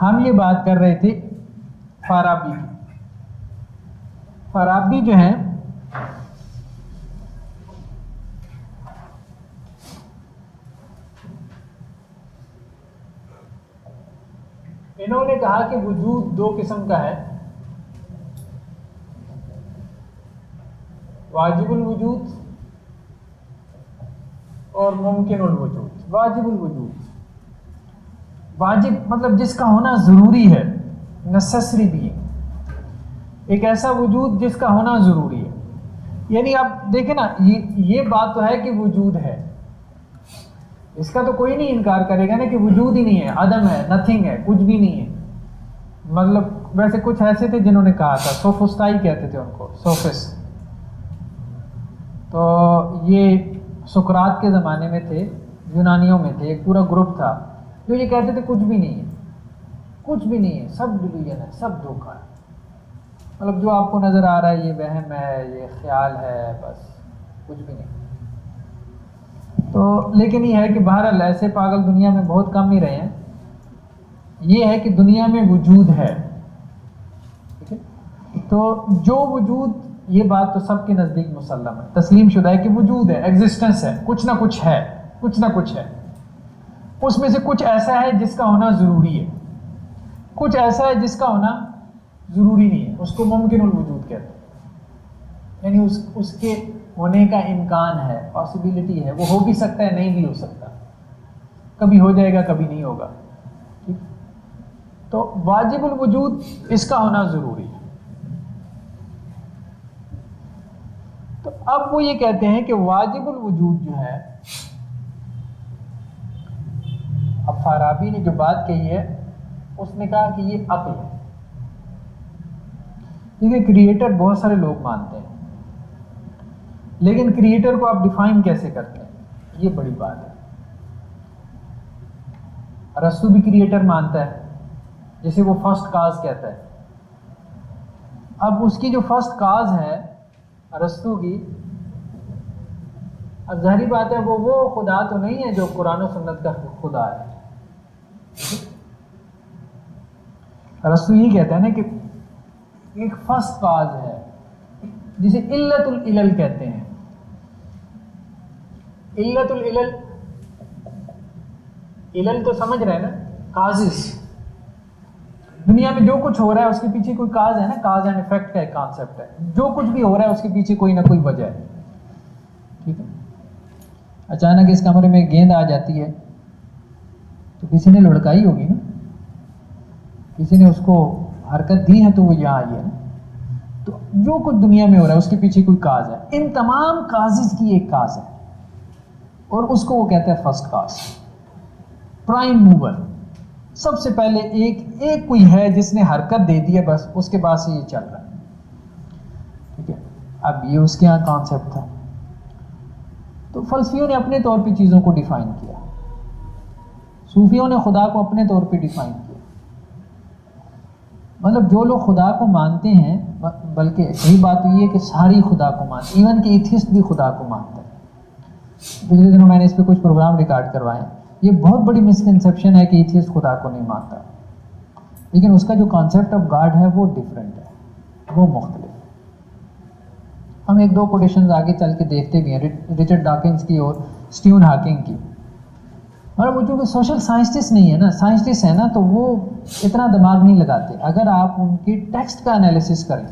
B: ہم یہ بات کر رہے تھے فارابی کی. فارابی جو ہیں انہوں نے کہا کہ وجود دو قسم کا ہے، واجب الوجود اور ممکن الوجود. واجب الوجود، واجب مطلب جس کا ہونا ضروری ہے، نیسیسری بھی ہے. ایک ایسا وجود جس کا ہونا ضروری ہے، یعنی آپ دیکھیں نا یہ بات تو ہے کہ وجود ہے، اس کا تو کوئی نہیں انکار کرے گا نا کہ وجود ہی نہیں ہے، عدم ہے، نتھنگ ہے، کچھ بھی نہیں ہے. مطلب ویسے کچھ ایسے تھے جنہوں نے کہا تھا، سوفسٹائی کہتے تھے ان کو، سوفسٹ. تو یہ سقراط کے زمانے میں تھے، یونانیوں میں تھے، ایک پورا گروپ تھا جو یہ کہتے تھے کچھ بھی نہیں ہے، کچھ بھی نہیں ہے، سب ڈیلوژن ہے، سب دھوکہ ہے. مطلب جو آپ کو نظر آ رہا ہے یہ وہم ہے، یہ خیال ہے، بس کچھ بھی نہیں. تو لیکن یہ ہے کہ بہرحال ایسے پاگل دنیا میں بہت کم ہی رہے ہیں. یہ ہے کہ دنیا میں وجود ہے، ٹھیک ہے. تو جو وجود، یہ بات تو سب کے نزدیک مسلم ہے، تسلیم شدہ ہے کہ وجود ہے، ایگزسٹنس ہے، کچھ نہ کچھ ہے، کچھ نہ کچھ ہے. اس میں سے کچھ ایسا ہے جس کا ہونا ضروری ہے، کچھ ایسا ہے جس کا ہونا ضروری نہیں ہے، اس کو ممکن الوجود کہتے ہیں. یعنی اس کے ہونے کا امکان ہے، پاسبلٹی ہے، وہ ہو بھی سکتا ہے، نہیں بھی ہو سکتا، کبھی ہو جائے گا کبھی نہیں ہوگا. ٹھیک. تو واجب الوجود اس کا ہونا ضروری ہے. تو اب وہ یہ کہتے ہیں کہ واجب الوجود جو ہے، اب فارابی نے جو بات کہی ہے اس نے کہا کہ یہ عقل ہے. کیونکہ کریٹر بہت سارے لوگ مانتے ہیں، لیکن کریٹر کو آپ ڈیفائن کیسے کرتے ہیں، یہ بڑی بات ہے. ارسطو بھی کریٹر مانتا ہے، جسے وہ فرسٹ کاز کہتا ہے. اب اس کی جو فرسٹ کاز ہے ارسطو کی، اب ظاہری بات ہے وہ خدا تو نہیں ہے جو قرآن و سنت کا خدا ہے. ارسطو یہ کہتا ہے نا کہ ایک فرسٹ کاز ہے جسے علت العلل کہتے ہیں. علت العلل، علل تو سمجھ رہے ہیں نا، کازز. دنیا میں جو کچھ ہو رہا ہے اس کے پیچھے کوئی کاز ہے نا، کاز اینڈ افیکٹ کا ایک کانسیپٹ ہے. جو کچھ بھی ہو رہا ہے اس کے پیچھے کوئی نہ کوئی وجہ ہے. ٹھیک ہے. اچانک اس کمرے میں گیند آ جاتی ہے تو کسی نے لڑکائی ہوگی نا، کسی نے اس کو حرکت دی ہے تو وہ یہاں آئی ہے نا. تو جو کچھ دنیا میں ہو رہا ہے اس کے پیچھے کوئی کاز ہے. ان تمام کازز کی ایک کاز ہے اور اس کو وہ کہتے ہیں فرسٹ کاز، پرائم موور. سب سے پہلے ایک کوئی ہے جس نے حرکت دے دی ہے، بس اس کے بعد سے یہ چل رہا ہے. ٹھیک ہے. اب یہ اس کے یہاں کانسیپٹ تھا. تو فلسفیوں نے اپنے طور پہ چیزوں کو ڈیفائن کیا، صوفیوں نے خدا کو اپنے طور پہ ڈیفائن کیا. مطلب جو لوگ خدا کو مانتے ہیں، بلکہ صحیح بات یہ ہے کہ ساری خدا کو مانتے، ایون کہ ایتھسٹ بھی خدا کو مانتا ہے. پچھلے دنوں میں نے اس پہ کچھ پروگرام ریکارڈ کروائے ہیں. یہ بہت بڑی مسکنسیپشن ہے کہ ایتھسٹ خدا کو نہیں مانتا، لیکن اس کا جو کانسیپٹ آف گاڈ ہے وہ ڈفرینٹ ہے، وہ مختلف ہے. ہم ایک دو کوٹیشنز آگے چل کے دیکھتے بھی ہیں، رچرڈ ڈاکنز کی اور اسٹیون ہاکنگ کی. اور وہ چونکہ سوشل سائنسٹسٹ نہیں ہے نا، سائنسٹسٹ ہے نا، تو وہ اتنا دماغ نہیں لگاتے. اگر آپ ان کے ٹیکسٹ کا انالیسس کریں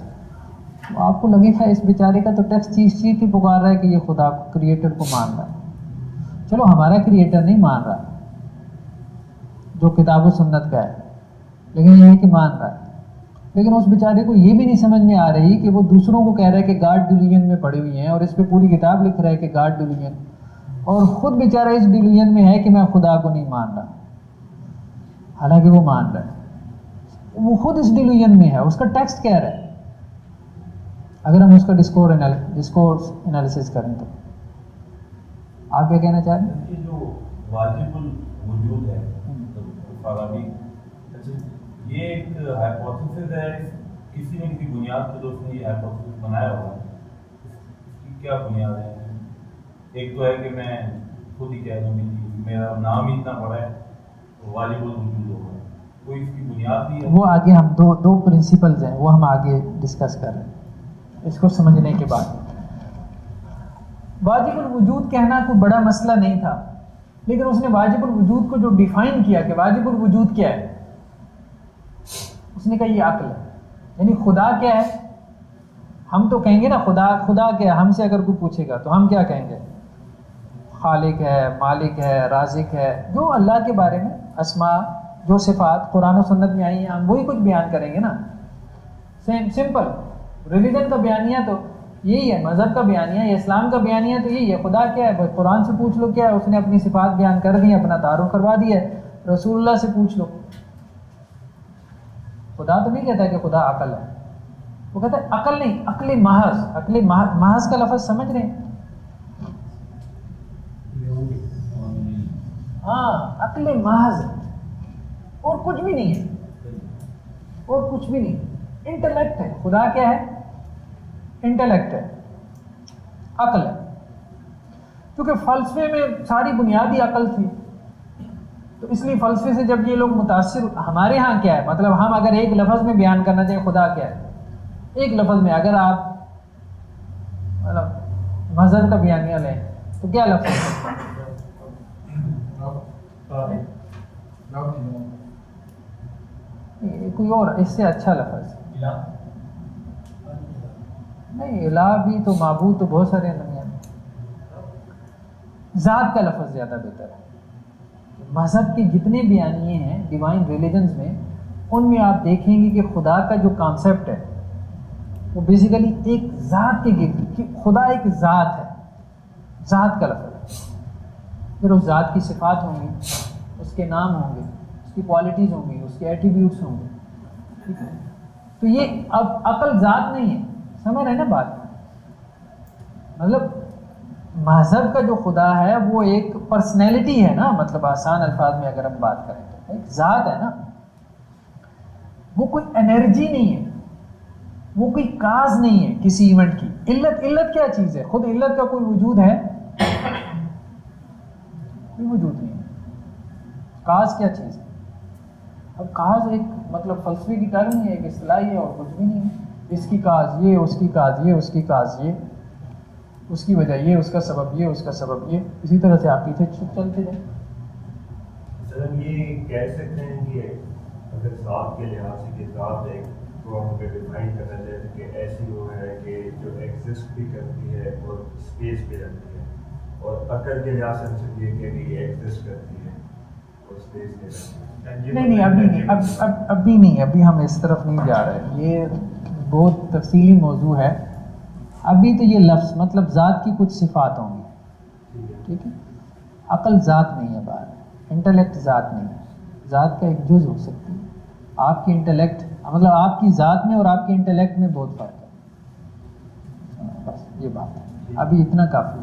B: تو آپ کو لگے گا اس بیچارے کا تو ٹیکسٹ چیز ہی پکار رہا ہے کہ یہ خدا کو، کریٹر کو مان رہا ہے. چلو ہمارا کریٹر نہیں مان رہا جو کتاب و سنت کا ہے، لیکن یہ ہے کہ مان رہا ہے. لیکن اس بیچارے کو یہ بھی نہیں سمجھ میں آ رہی کہ وہ دوسروں کو کہہ رہا ہے کہ گاڈ ڈیلوژن میں پڑے ہوئی ہیں، اور اس پہ پوری کتاب لکھ رہا ہے کہ گاڈ ڈیلوژن، اور خود بیچارہ اس ڈیلوژن میں ہے کہ میں خدا کو نہیں مان رہا، حالانکہ وہ مان رہا ہے. وہ خود اس ڈیلوژن میں ہے، اس کا ٹیکسٹ کہہ رہا ہے. اگر ہم اس کا ڈسکورس انالیسس کریں تو آپ کیا کہنا چاہ رہے ہیں؟
D: یہ جو واجب الوجود ہے فارابی، یہ ایک ہائپوتھیسس ہے، کسی نے کسی بنیاد پہ تو اس نے یہ ہائپوتھیسس بنایا ہوا ہے. اس کی کیا بنیاد ہے؟ ایک تو ہے کہ میں خود ہی کہہ دوں کہ میرا نام ہی اتنا بڑا ہے تو واجب الوجود ہوگا، کوئی اس کی بنیاد نہیں ہے.
B: وہ آگے ہم دو پرنسپلز ہیں، وہ ہم آگے ڈسکس کر رہے ہیں. اس کو سمجھنے کے بعد واجب الوجود کہنا کوئی بڑا مسئلہ نہیں تھا، لیکن اس نے واجب الوجود کو جو ڈیفائن کیا کہ واجب الوجود کیا ہے، اس نے کہا یہ عقل ہے. یعنی خدا کیا ہے؟ ہم تو کہیں گے نا خدا کیا ہے. ہم سے اگر کوئی پوچھے گا تو ہم کیا کہیں گے؟ خالق ہے، مالک ہے، رازق ہے، جو اللہ کے بارے میں اسماء، جو صفات قرآن و سنت میں آئی ہیں ہم وہی کچھ بیان کریں گے نا. سمپل. ریلیجن کا بیانیہ تو یہی ہے، مذہب کا بیانیہ یا اسلام کا بیانیہ تو یہی ہے. خدا کیا ہے؟ بس قرآن سے پوچھ لو کیا ہے، اس نے اپنی صفات بیان کر دی، اپنا تعارف کروا دیا ہے. رسول اللہ سے پوچھ لو. خدا تو نہیں کہتا کہ خدا عقل ہے، وہ کہتا ہے عقل نہیں، عقل محض. عقل محض کا لفظ سمجھ رہے ہیں؟ ہاں، عقل محض اور کچھ بھی نہیں ہے، اور کچھ بھی نہیں. انٹلیکٹ ہے. خدا کیا ہے؟ انٹلیکٹ ہے، عقل ہے. کیونکہ فلسفے میں ساری بنیادی عقل تھی، تو اس لیے فلسفے سے جب یہ لوگ متاثر. ہمارے ہاں کیا ہے؟ مطلب ہم اگر ایک لفظ میں بیان کرنا چاہیں خدا کیا ہے، ایک لفظ میں اگر آپ مطلب مذہب کا بیانیہ لیں تو کیا لفظ ہے؟ کوئی اور اس سے اچھا لفظ نہیں. الہ بھی تو معبود تو بہت سارے دنیا میں. ذات کا لفظ زیادہ بہتر ہے. مذہب کے جتنے بیانیے ہیں ڈیوائن ریلیجنز میں، ان میں آپ دیکھیں گے کہ خدا کا جو کانسیپٹ ہے وہ بیسیکلی ایک ذات کے گرد، کہ خدا ایک ذات ہے. ذات کا لفظ ہے. پھر اس ذات کی صفات ہوں گی، اس کے نام ہوں گے، اس کی کوالٹیز ہوں گی، اس کے ایٹریبیوٹس ہوں گے. ٹھیک ہے؟ تو یہ اب عقل ذات نہیں ہے. سمجھ رہے ہیں نا بات؟ مطلب مذہب کا جو خدا ہے وہ ایک پرسنالٹی ہے نا. مطلب آسان الفاظ میں اگر ہم بات کریں تو ایک ذات ہے نا، وہ کوئی انرجی نہیں ہے، وہ کوئی کاز نہیں ہے کسی ایونٹ کی. علت کیا چیز ہے؟ خود علت کا کوئی وجود ہے؟ کوئی وجود نہیں ہے. کاز کیا چیز ہے؟ اب کاز ایک مطلب فلسفے کی ٹرم ہے، ایک اصطلاحی ہے، اور کچھ بھی نہیں ہے. اس کی کاز یہ، اس کی کاز یہ، اس کی کاز یہ، اس کی وجہ یہ، اس کا سبب یہ، اس کا سبب یہ. اسی طرح سے آپ پیچھے چلتے جائیں.
C: سر ہم یہ کہہ سکتے ہیں کہ اگر ذات کے لحاظ سے کہ ذات ہے تو ہم اگر ڈیفائن کرنا چاہتے ہیں کہ ایسی وہ ہے کہ جو ایگزسٹ بھی کرتی ہے اور اسپیس پہ رہتی ہے، اور عقل کے لحاظ سے ہم صرف یہ کہ یہ ایگزسٹ کرتی ہے اور اسپیس پہ رہتی ہے.
B: نہیں ابھی نہیں، ابھی نہیں، ابھی ہم اس طرف نہیں جا رہے. یہ بہت تفصیلی موضوع ہے. ابھی تو یہ لفظ مطلب ذات کی کچھ صفات ہوں گی. ٹھیک ہے؟ عقل ذات نہیں ہے. باہر انٹلیکٹ ذات نہیں ہے. ذات کا ایک جز ہو سکتی ہے. آپ کی انٹلیکٹ مطلب آپ کی ذات میں اور آپ کے انٹلیکٹ میں بہت فرق ہے. بس یہ بات ہے. ابھی اتنا کافی.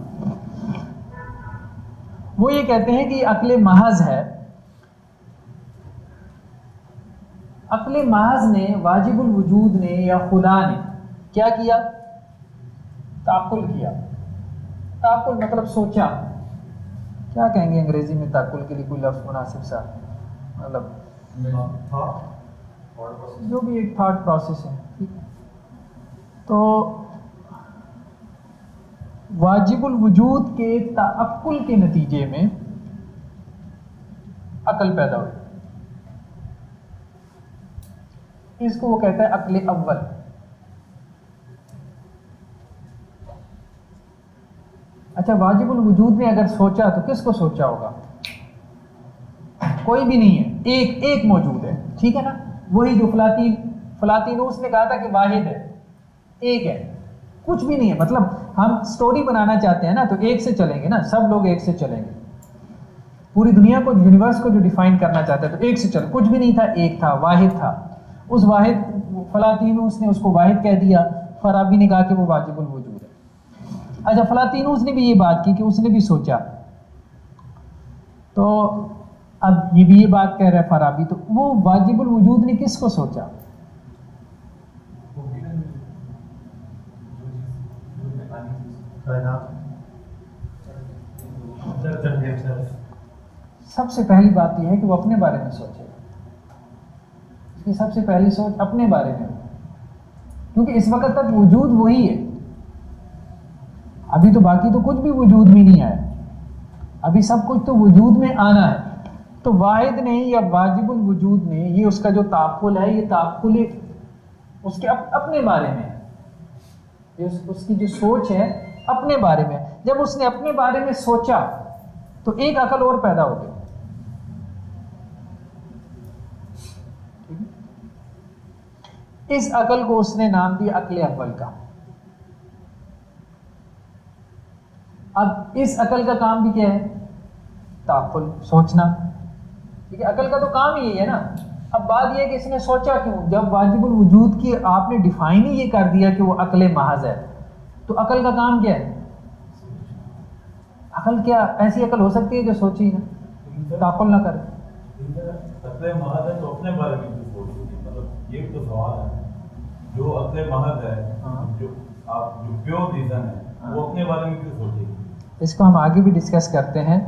B: وہ یہ کہتے ہیں کہ عقل محض ہے. عقل محض نے، واجب الوجود نے یا خدا نے کیا کیا؟ تعقل کیا. تعقل مطلب سوچا. کیا کہیں گے انگریزی میں تعقل کے لیے؟ کوئی لفظ مناسب سا مطلب جو بھی ایک تھاٹ پروسیس ہے. ٹھیک ہے؟ تو واجب الوجود کے تعقل کے نتیجے میں عقل پیدا ہوئی. اس کو وہ کہتا ہے عقل اول. اچھا واجب الوجود نے اگر سوچا تو کس کو سوچا ہوگا؟ کوئی بھی نہیں ہے، ایک موجود ہے، ٹھیک ہے نا. وہی جو فلاطینوس نے کہا تھا کہ واحد ہے، ایک ہے، کچھ بھی نہیں ہے. مطلب ہم سٹوری بنانا چاہتے ہیں نا تو ایک سے چلیں گے نا، سب لوگ ایک سے چلیں گے. پوری دنیا کو، یونیورس کو جو ڈیفائن کرنا چاہتے ہیں تو ایک سے چل، کچھ بھی نہیں تھا، ایک تھا، واحد تھا. اس واحد فلاطینوس نے اس کو واحد کہہ دیا، فارابی نے کہا کہ وہ واجب الوجود ہے. اچھا فلاطینوس نے بھی یہ بات کی کہ اس نے بھی سوچا، تو اب یہ بھی یہ بات کہہ رہا ہے فارابی، تو وہ واجب الوجود نے کس کو سوچا؟ سب سے پہلی بات یہ ہے کہ وہ اپنے بارے میں سوچے. اس کی سب سے پہلی سوچ اپنے بارے میں، کیونکہ اس وقت تک وجود وہی ہے. ابھی تو باقی تو کچھ بھی وجود میں نہیں آیا، ابھی سب کچھ تو وجود میں آنا ہے. تو واحد نے یا واجب الوجود نے، یہ اس کا جو تعقل ہے، یہ تعقل اس کے اپنے بارے میں ہے. اس کی جو سوچ ہے اپنے بارے میں. جب اس نے اپنے بارے میں سوچا تو ایک عقل اور پیدا ہو گئی. اس عقل کو اس نے نام دیا عقل اول کا. اب اس عقل کا کام بھی کیا ہے؟ تعقل، سوچنا. ٹھیک ہے، عقل کا تو کام ہی یہی ہے نا. اب بات یہ ہے کہ اس نے سوچا کیوں؟ جب واجب الوجود کی آپ نے ڈیفائن ہی یہ کر دیا کہ وہ عقل محض ہے، تو عقل کا کام کیا ہے؟ عقل کیا ایسی عقل ہو سکتی ہے جو سوچی نہ، تعقل نہ کرے؟
D: عقل محض ہے تو اپنے بارے میں کیوں سوچیں؟ مطلب یہ تو سوال ہے. جو عقل محض ہے، جو پیور ریزن ہے، وہ اپنے بارے میں کیوں سوچے گی؟
B: اس کو ہم آگے بھی ڈسکس کرتے ہیں.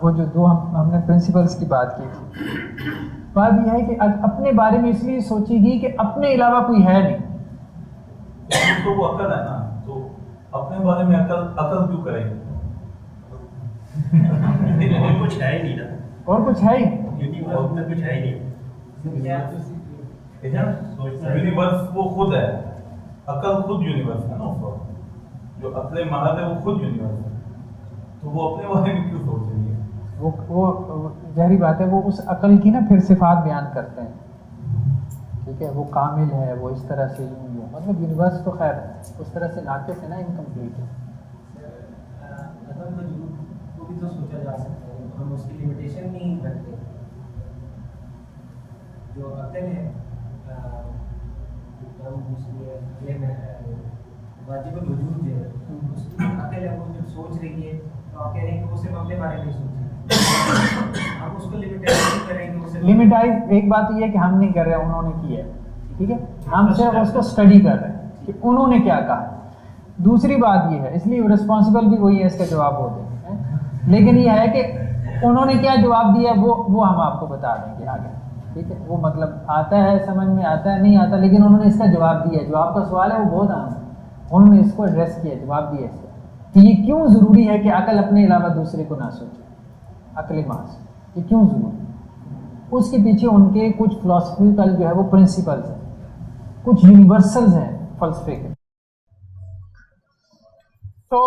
B: وہ جو دو ہم نے پرنسپلس کی بات کی تھی. بات یہ ہے کہ اپنے بارے میں اس لیے سوچے گی کہ اپنے علاوہ کوئی ہے نہیں.
D: تو وہ عقل ہے نا، تو اپنے بارے میں عقل کیوں کرے گی؟
C: اور کچھ ہے ہی نہیں نا،
B: اور کچھ ہے ہی
C: یونیورس میں کچھ ہے ہی نہیں.
D: یونیورس وہ خود ہے، عقل خود یونیورس ہے نا. اس وقت جو عقل محض ہے وہ خود یونیورس ہے، تو وہ اپنے بارے میں کیوں سوچ رہی ہے؟
B: وہ ظاہری بات ہے، وہ اس عقل کی نا پھر صفات بیان کرتے ہیں. ٹھیک ہے، وہ کامل ہے، وہ اس طرح سے یوں ہے. مطلب یونیورس تو خیر اس طرح سے ناقص ہے نا، انکمپلیٹ ہے.
E: وہ بھی تو سوچا جا سکتا ہے، ہم اس کی لمیٹیشن نہیں رکھتے. جو عقل ہے واجب الوجود جو ہے، اس کی عقل ہے، وہ جب سوچ رہی ہے تو آپ کہہ رہے ہیں کہ وہ صرف اپنے بارے میں سوچ رہی ہے. ہم اس کو لمیٹائز نہیں کریں گے.
B: لمیٹائز ایک بات یہ ہے کہ ہم نہیں کر رہے، انہوں نے کی ہے. ٹھیک ہے، ہم صرف اس کو اسٹڈی کر رہے ہیں کہ انہوں نے کیا کہا. دوسری بات یہ ہے، اس لیے رسپانسبل بھی وہی ہے اس کا جواب ہو دیں. لیکن یہ ہے کہ انہوں نے کیا جواب دیا وہ ہم آپ کو بتا دیں گے آگے. ٹھیک ہے، وہ مطلب آتا ہے، سمجھ میں آتا ہے، نہیں آتا، لیکن انہوں نے اس کا جواب دیا ہے. جو آپ کا سوال ہے وہ بہت اہم ہے، انہوں نے اس کو ایڈریس کیا، جواب دیا اس کا کہ یہ کیوں ضروری ہے کہ عقل اپنے علاوہ دوسرے کو نہ سوچے. عقل محض یہ کیوں ضروری ہے؟ اس کے پیچھے ان کے کچھ فلاسفیکل جو ہے وہ پرنسپلز ہیں، کچھ یونیورسلز ہیں فلسفے کے. تو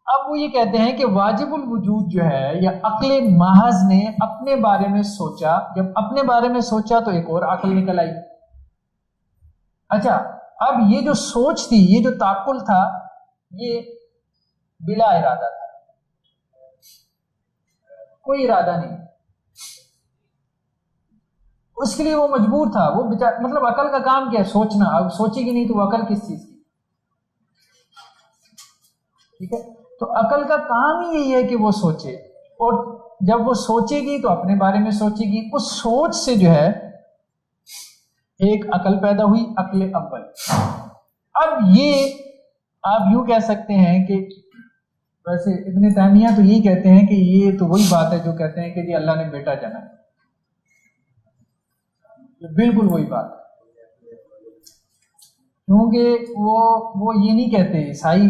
B: اب وہ یہ کہتے ہیں کہ واجب الوجود جو ہے یا عقل محض نے اپنے بارے میں سوچا. جب اپنے بارے میں سوچا تو ایک اور عقل نکل آئی. اچھا اب یہ جو سوچ تھی، یہ جو تعقل تھا، یہ بلا ارادہ تھا، کوئی ارادہ نہیں. اس کے لیے وہ مجبور تھا. وہ مطلب عقل کا کام کیا ہے؟ سوچنا. اب سوچے گی نہیں تو وہ عقل کس چیز کی؟ ٹھیک ہے، تو عقل کا کام ہی یہی ہے کہ وہ سوچے. اور جب وہ سوچے گی تو اپنے بارے میں سوچے گی. اس سوچ سے جو ہے ایک عقل پیدا ہوئی، عقل اول. اب یہ آپ یوں کہہ سکتے ہیں کہ ویسے ابن تیمیہ تو یہی کہتے ہیں کہ یہ تو وہی بات ہے جو کہتے ہیں کہ جی اللہ نے بیٹا جنا. بالکل وہی بات ہے، کیونکہ وہ یہ نہیں کہتے. عیسائی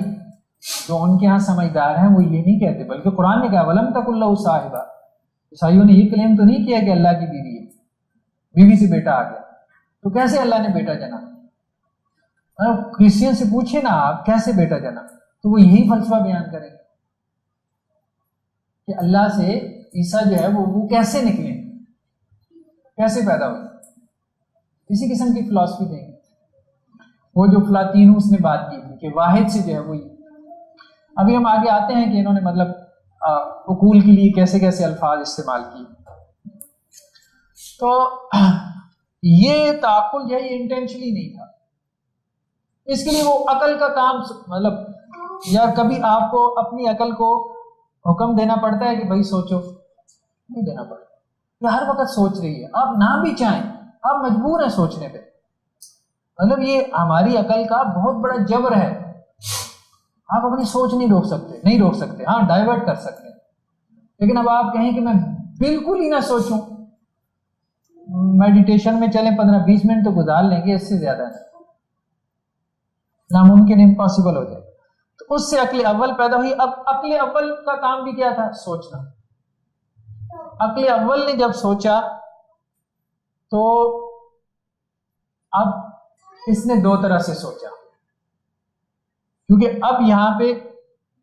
B: جو ان کے ہاں سمجھدار ہیں وہ یہ نہیں کہتے، بلکہ قرآن نے کہا وَلَمْ تَكُن لَهُ صَاحِبَةٌ. عیسائیوں نے یہ کلیم تو نہیں کیا کہ اللہ کی بیوی ہے, بیوی سے بیٹا آ گیا, تو کیسے اللہ نے بیٹا جنا؟ کرسچین سے پوچھے نا آپ کیسے بیٹا جنا, تو وہ یہی فلسفہ بیان کریں گے کہ اللہ سے عیسیٰ جو ہے وہ کیسے نکلے, کیسے پیدا ہوئے, اسی قسم کی فلسفی دیں گے. وہ جو فلاطینوس نے بات کی تھی کہ واحد سے جو ہے وہی. ابھی ہم آگے آتے ہیں کہ انہوں نے مطلب عقول کے لیے کیسے کیسے الفاظ استعمال کیے. تو یہ تعقل جو ہے یہ انٹینشنلی نہیں تھا, اس کے لیے وہ عقل کا کام, مطلب یا کبھی آپ کو اپنی عقل کو حکم دینا پڑتا ہے کہ بھائی سوچو, نہیں دینا پڑتا, یہ ہر وقت سوچ رہی ہے, آپ نہ بھی چاہیں آپ مجبور ہیں سوچنے پہ. مطلب یہ ہماری عقل کا بہت بڑا جبر ہے, آپ اپنی سوچ نہیں روک سکتے, ہاں ڈائیورٹ کر سکتے ہیں, لیکن اب آپ کہیں کہ میں بالکل ہی نہ سوچوں, میڈیٹیشن میں چلیں 15-20 منٹ تو گزار لیں گے, اس سے زیادہ نہیں, ناممکن, امپاسبل ہو جائے. تو اس سے عقل اول پیدا ہوئی. اب عقل اول کا کام بھی کیا تھا؟ سوچنا. عقل اول نے جب سوچا تو اب اس نے دو طرح سے سوچا, کیونکہ اب یہاں پہ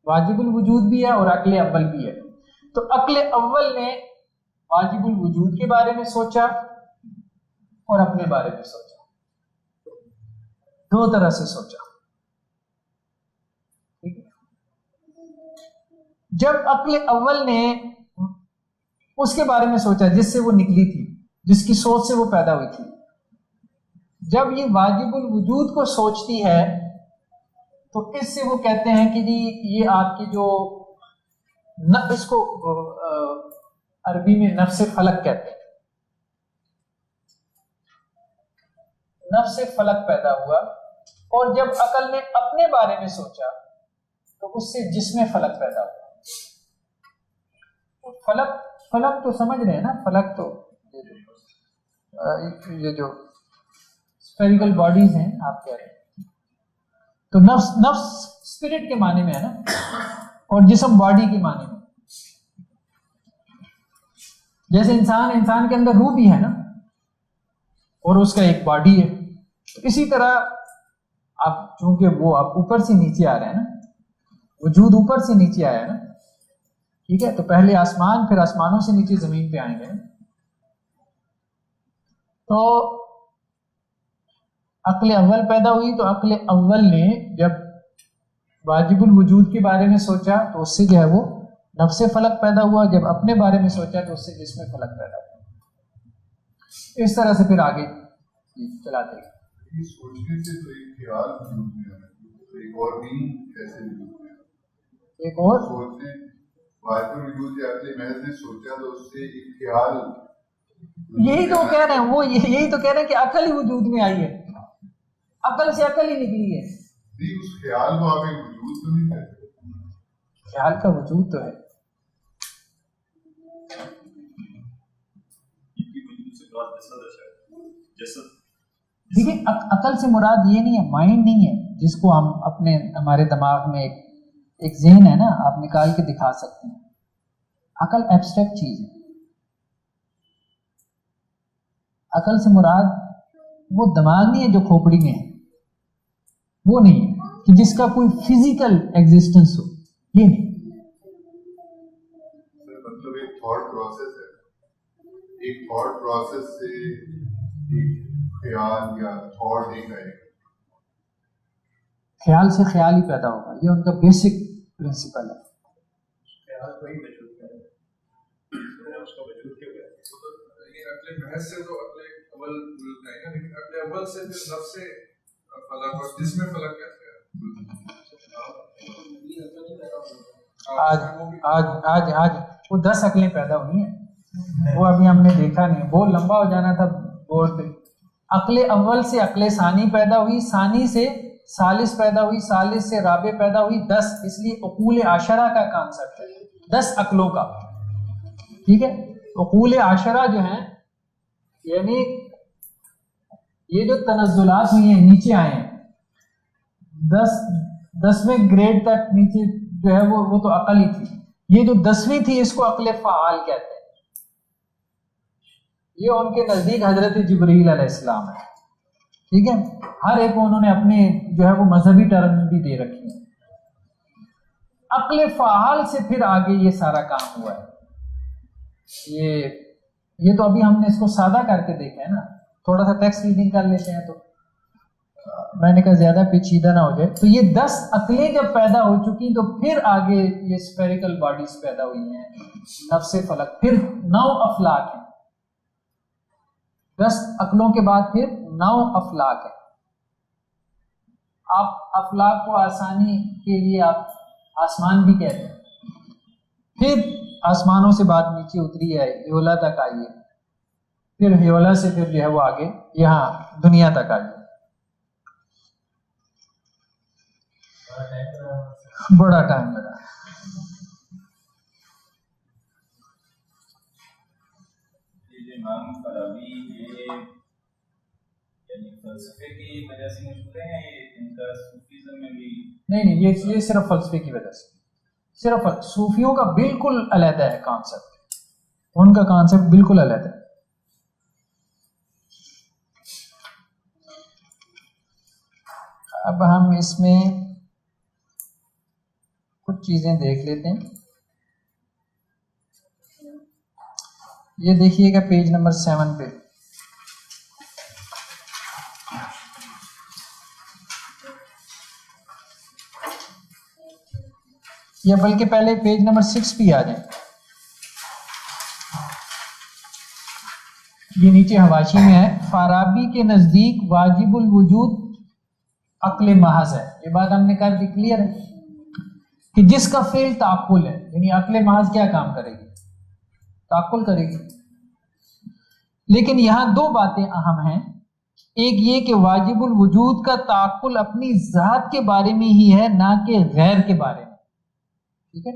B: واجب الوجود بھی ہے اور عقل اول بھی ہے. تو عقل اول نے واجب الوجود کے بارے میں سوچا اور اپنے بارے میں سوچا, دو طرح سے سوچا. جب عقل اول نے اس کے بارے میں سوچا جس سے وہ نکلی تھی, جس کی سوچ سے وہ پیدا ہوئی تھی, جب یہ واجب الوجود کو سوچتی ہے تو اس سے وہ کہتے ہیں کہ جی یہ آپ کی جو اس کو عربی میں نفس فلک کہتے ہیں, نفس فلک پیدا ہوا. اور جب عقل نے اپنے بارے میں سوچا تو اس سے جسم فلک پیدا ہوا. فلک تو سمجھ رہے ہیں نا, فلک تو یہ جو اسفیریکل باڈیز ہیں آپ کہہ رہے ہیں, تو نفس اسپرٹ کے معنی میں ہے نا, اور جسم باڈی کے معنی میں. جیسے انسان کے اندر روح بھی ہے نا, اور اس کا ایک باڈی ہے. تو اسی طرح آپ چونکہ وہ آپ اوپر سے نیچے آ رہے ہیں نا, وجود اوپر سے نیچے آیا ہے نا, ٹھیک ہے, تو پہلے آسمان, پھر آسمانوں سے نیچے زمین پہ آئیں گے. تو عقل اول پیدا ہوئی, تو عقل اول نے جب واجب الوجود کے بارے میں سوچا تو اس سے جو ہے وہ نفس فلک پیدا ہوا, جب اپنے بارے میں سوچا تو اس سے جسم فلک پیدا ہوا. اس طرح سے پھر آگے چلاتے ہیں.
F: سوچنے سے تو ایک خیال وجود میں آنا, ایک اور نہیں کیسے وجود میں آنا,
B: ایک اور
F: سوچنے واجب الوجود یا عقل محض نے سوچا تو اس سے ایک خیال,
B: یہی تو کہہ رہے ہیں, وہ یہی تو کہہ رہے ہیں کہ عقل ہی وجود میں آئی ہے, عقل سے عقل ہی نکلی ہے.
F: نہیں, اس خیال کو آپ ایک وجود تو نہیں کہتے,
B: خیال کا وجود تو ہے. دیکھیے عقل سے مراد یہ نہیں ہے, مائنڈ نہیں ہے جس کو ہم اپنے ہمارے دماغ میں ایک ذہن ہے نا, آپ نکال کے دکھا سکتے ہیں. عقل ایبسٹریکٹ چیز ہے. عقل سے مراد وہ دماغ نہیں ہے جو کھوپڑی میں ہے, وہ نہیں ہے کہ جس کا کوئی فزیکل ایگزسٹنس ہو, یہ نہیں.
F: مطلب ایک تھاٹ پروسیس ہے, ایک تھاٹ پروسیس سے ایک خیال یا تھاٹ ایک آئے گا,
B: خیال سے خیال ہی پیدا ہوگا, یہ ان کا بیسک پرنسپل ہے.
C: خیال کوئی وجود ہے, اس کا وجود کیوں ہے؟
F: یہ عقل محض سے تو عقل اول وجود نہیں ہے, لیکن عقل اول سے پھر نفس فلک اور جسم فلک کیسے ہے؟
B: آج وہ 10 عقلیں پیدا ہوئی ہیں, وہ ابھی ہم نے دیکھا نہیں, بہت لمبا ہو جانا تھا بورڈ پہ. عقل اول سے عقل ثانی پیدا ہوئی, ثانی سے ثالث پیدا ہوئی, ثالث سے رابع پیدا ہوئی, 10, اس لیے عقول عاشرہ کا کانسیپٹ ہے, 10 عقلوں کا. ٹھیک ہے, عقول عاشرہ جو ہیں یعنی یہ جو تنزلات ہوئی ہیں نیچے آئے ہیں, 10ویں گریڈ تک نیچے جو ہے وہ تو عقل ہی تھی. یہ جو 10ویں تھی اس کو عقل فعال کہتے ہیں. یہ ان کے نزدیک حضرت جبرائیل علیہ السلام ہے. ٹھیک ہے, ہر ایک کو انہوں نے اپنے جو ہے وہ مذہبی ٹرم بھی دے رکھی ہیں. عقل فعال سے پھر آگے یہ سارا کام ہوا ہے. یہ تو ابھی ہم نے اس کو سادہ کر کے دیکھا ہے نا, تھوڑا سا ٹیکسٹ ریڈنگ کر لیتے ہیں تو میں نے کہا زیادہ پیچیدہ نہ ہو جائے. تو یہ 10 عقلیں جب پیدا ہو چکی تو پھر آگے یہ اسفیریکل باڈیز پیدا ہوئی ہیں, نفس فلک, پھر 9 افلاک ہیں. 10 عقلوں کے بعد پھر 9 افلاک ہیں. آپ افلاک کو آسانی کے لیے آپ آسمان بھی کہتے ہیں. پھر آسمانوں سے بات نیچے اتری ہے, ہیولا تک آئیے, پھر ہیولا سے پھر جو ہے وہ آگے یہاں دنیا تک آئیے. بڑا ٹائم لگا.
D: امام فارابی یعنی فلسفے کی وجہ سے مشہور ہیں یا ان کا صوفیزم میں بھی؟
B: نہیں, یہ صرف فلسفے کی وجہ سے. صرف صوفیوں کا بالکل علیحدہ ہے کانسیپٹ, ان کا کانسیپٹ بالکل علیحدہ ہے. اب ہم اس میں کچھ چیزیں دیکھ لیتے ہیں. یہ دیکھیے گا پیج نمبر 7 پہ. یا بلکہ پہلے پیج نمبر 6 پہ آ جائیں. یہ نیچے حواشی میں ہے, فارابی کے نزدیک واجب الوجود عقل محض ہے. یہ بات ہم نے کر دی, کلیئر ہے کہ جس کا فعل تعقل ہے, یعنی عقل محض کیا کام کرے گی؟ تعقل کرے گی. لیکن یہاں 2 باتیں اہم ہیں. ایک یہ کہ واجب الوجود کا تعقل اپنی ذات کے بارے میں ہی ہے, نہ کہ غیر کے بارے میں. ٹھیک ہے,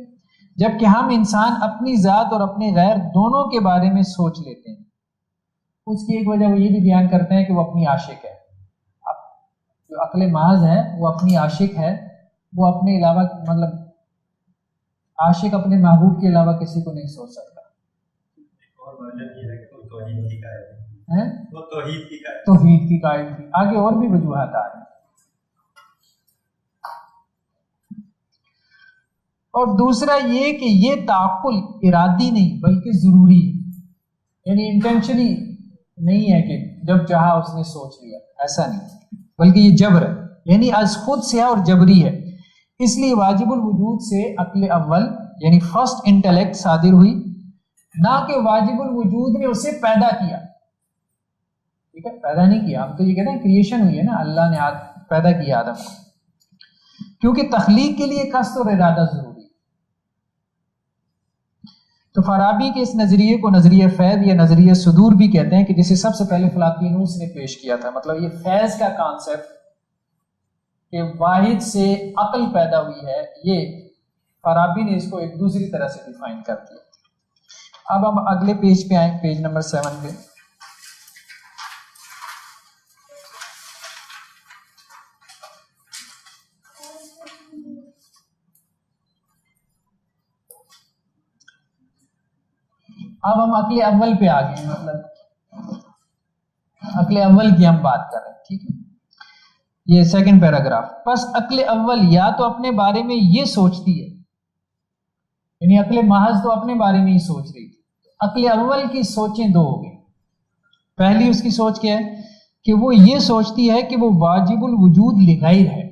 B: جبکہ ہم انسان اپنی ذات اور اپنے غیر دونوں کے بارے میں سوچ لیتے ہیں. اس کی ایک وجہ وہ یہ بھی بیان کرتے ہیں کہ وہ اپنی عاشق ہے. جو عقل محض ہے وہ اپنی عاشق ہے, وہ اپنے علاوہ مطلب عاشق اپنے محبوب کے علاوہ کسی کو نہیں سوچ سکتا. توحید کی قائل تھی. آگے اور بھی وجوہات آ رہی ہیں. اور دوسرا یہ کہ یہ تعقل ارادی نہیں بلکہ ضروری ہے, یعنی انٹینشنلی نہیں ہے کہ جب چاہا اس نے سوچ لیا, ایسا نہیں, بلکہ یہ جبر ہے, یعنی از خود سے ہے اور جبری ہے. اس لیے واجب الوجود سے عقل اول یعنی فرسٹ انٹلیکٹ صادر ہوئی, نہ کہ واجب الوجود نے اسے پیدا کیا. ٹھیک ہے, پیدا نہیں کیا, ہم تو یہ کہتے ہیں کریشن ہوئی ہے نا, اللہ نے پیدا کیا آدم کو, کیونکہ تخلیق کے لیے قصد اور ارادہ ضروری. تو فارابی کے اس نظریے کو نظریہ فیض یا نظریہ صدور بھی کہتے ہیں, کہ جسے سب سے پہلے فلاطینوس نے پیش کیا تھا. مطلب یہ فیض کا کانسیپٹ کہ واحد سے عقل پیدا ہوئی ہے, یہ فارابی نے اس کو ایک دوسری طرح سے ڈیفائن کر دیا. اب ہم اگلے پیج پہ آئیں, پیج نمبر 7 پہ. اب ہم عقل اول پہ آ گئے, مطلب عقل اول کی ہم بات کر رہے ہیں. ٹھیک ہے, یہ 2nd پیراگراف. بس عقل اول یا تو اپنے بارے میں یہ سوچتی ہے, یعنی عقل محض تو اپنے بارے میں ہی سوچ رہی تھی. عقل اول کی سوچیں 2 ہو گئی. پہلی اس کی سوچ کیا ہے کہ وہ یہ سوچتی ہے کہ وہ واجب الوجود لغیر ہے,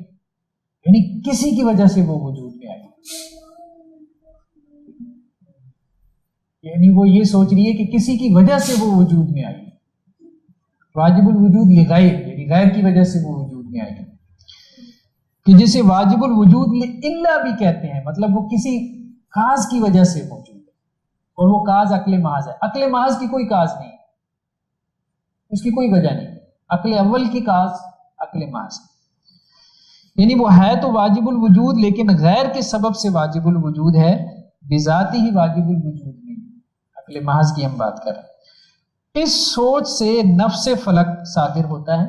B: یعنی کسی کی وجہ سے وہ وجود میں آئی. یعنی وہ یہ سوچ رہی ہے کہ کسی کی وجہ سے وہ وجود میں آئی. واجب الوجود لغیر یعنی غیر کی وجہ سے وہ وجود میں آئی, کہ جسے واجب الوجود الا بھی کہتے ہیں. مطلب وہ کسی کاز کی وجہ سے موجود ہے, اور وہ کاز عقل محض ہے. عقل محض کی کوئی کاز نہیں, اس کی کوئی وجہ نہیں. عقل اول کی کاز عقل محض, یعنی وہ ہے تو واجب الوجود لیکن غیر کے سبب سے واجب الوجود ہے, بذاتی ہی واجب الوجود نہیں. عقل محض کی ہم بات کر رہے ہیں. اس سوچ سے نفس فلک صادر ہوتا ہے,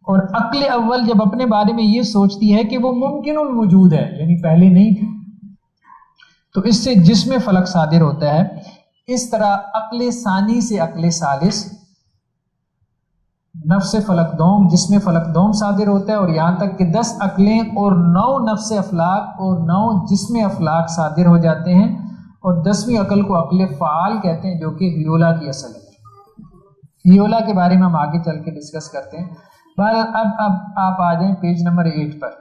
B: اور عقل اول جب اپنے بارے میں یہ سوچتی ہے کہ وہ ممکن الوجود ہے, یعنی پہلے نہیں تھی, تو اس سے جسم فلک صادر ہوتا ہے. اس طرح عقل ثانی سے عقل ثالث، نفس فلک دوم جس میں فلک دوم صادر ہوتا ہے، اور یہاں تک کہ 10 عقلیں اور 9 نفس افلاک اور 9 جسم افلاک صادر ہو جاتے ہیں، اور 10ویں عقل کو عقل فعال کہتے ہیں، جو کہ ویولا کی اصل ہے۔ ویولا کے بارے میں ہم آگے چل کے ڈسکس کرتے ہیں۔ بہرحال اب آپ آ جائیں پیج نمبر 8 پر۔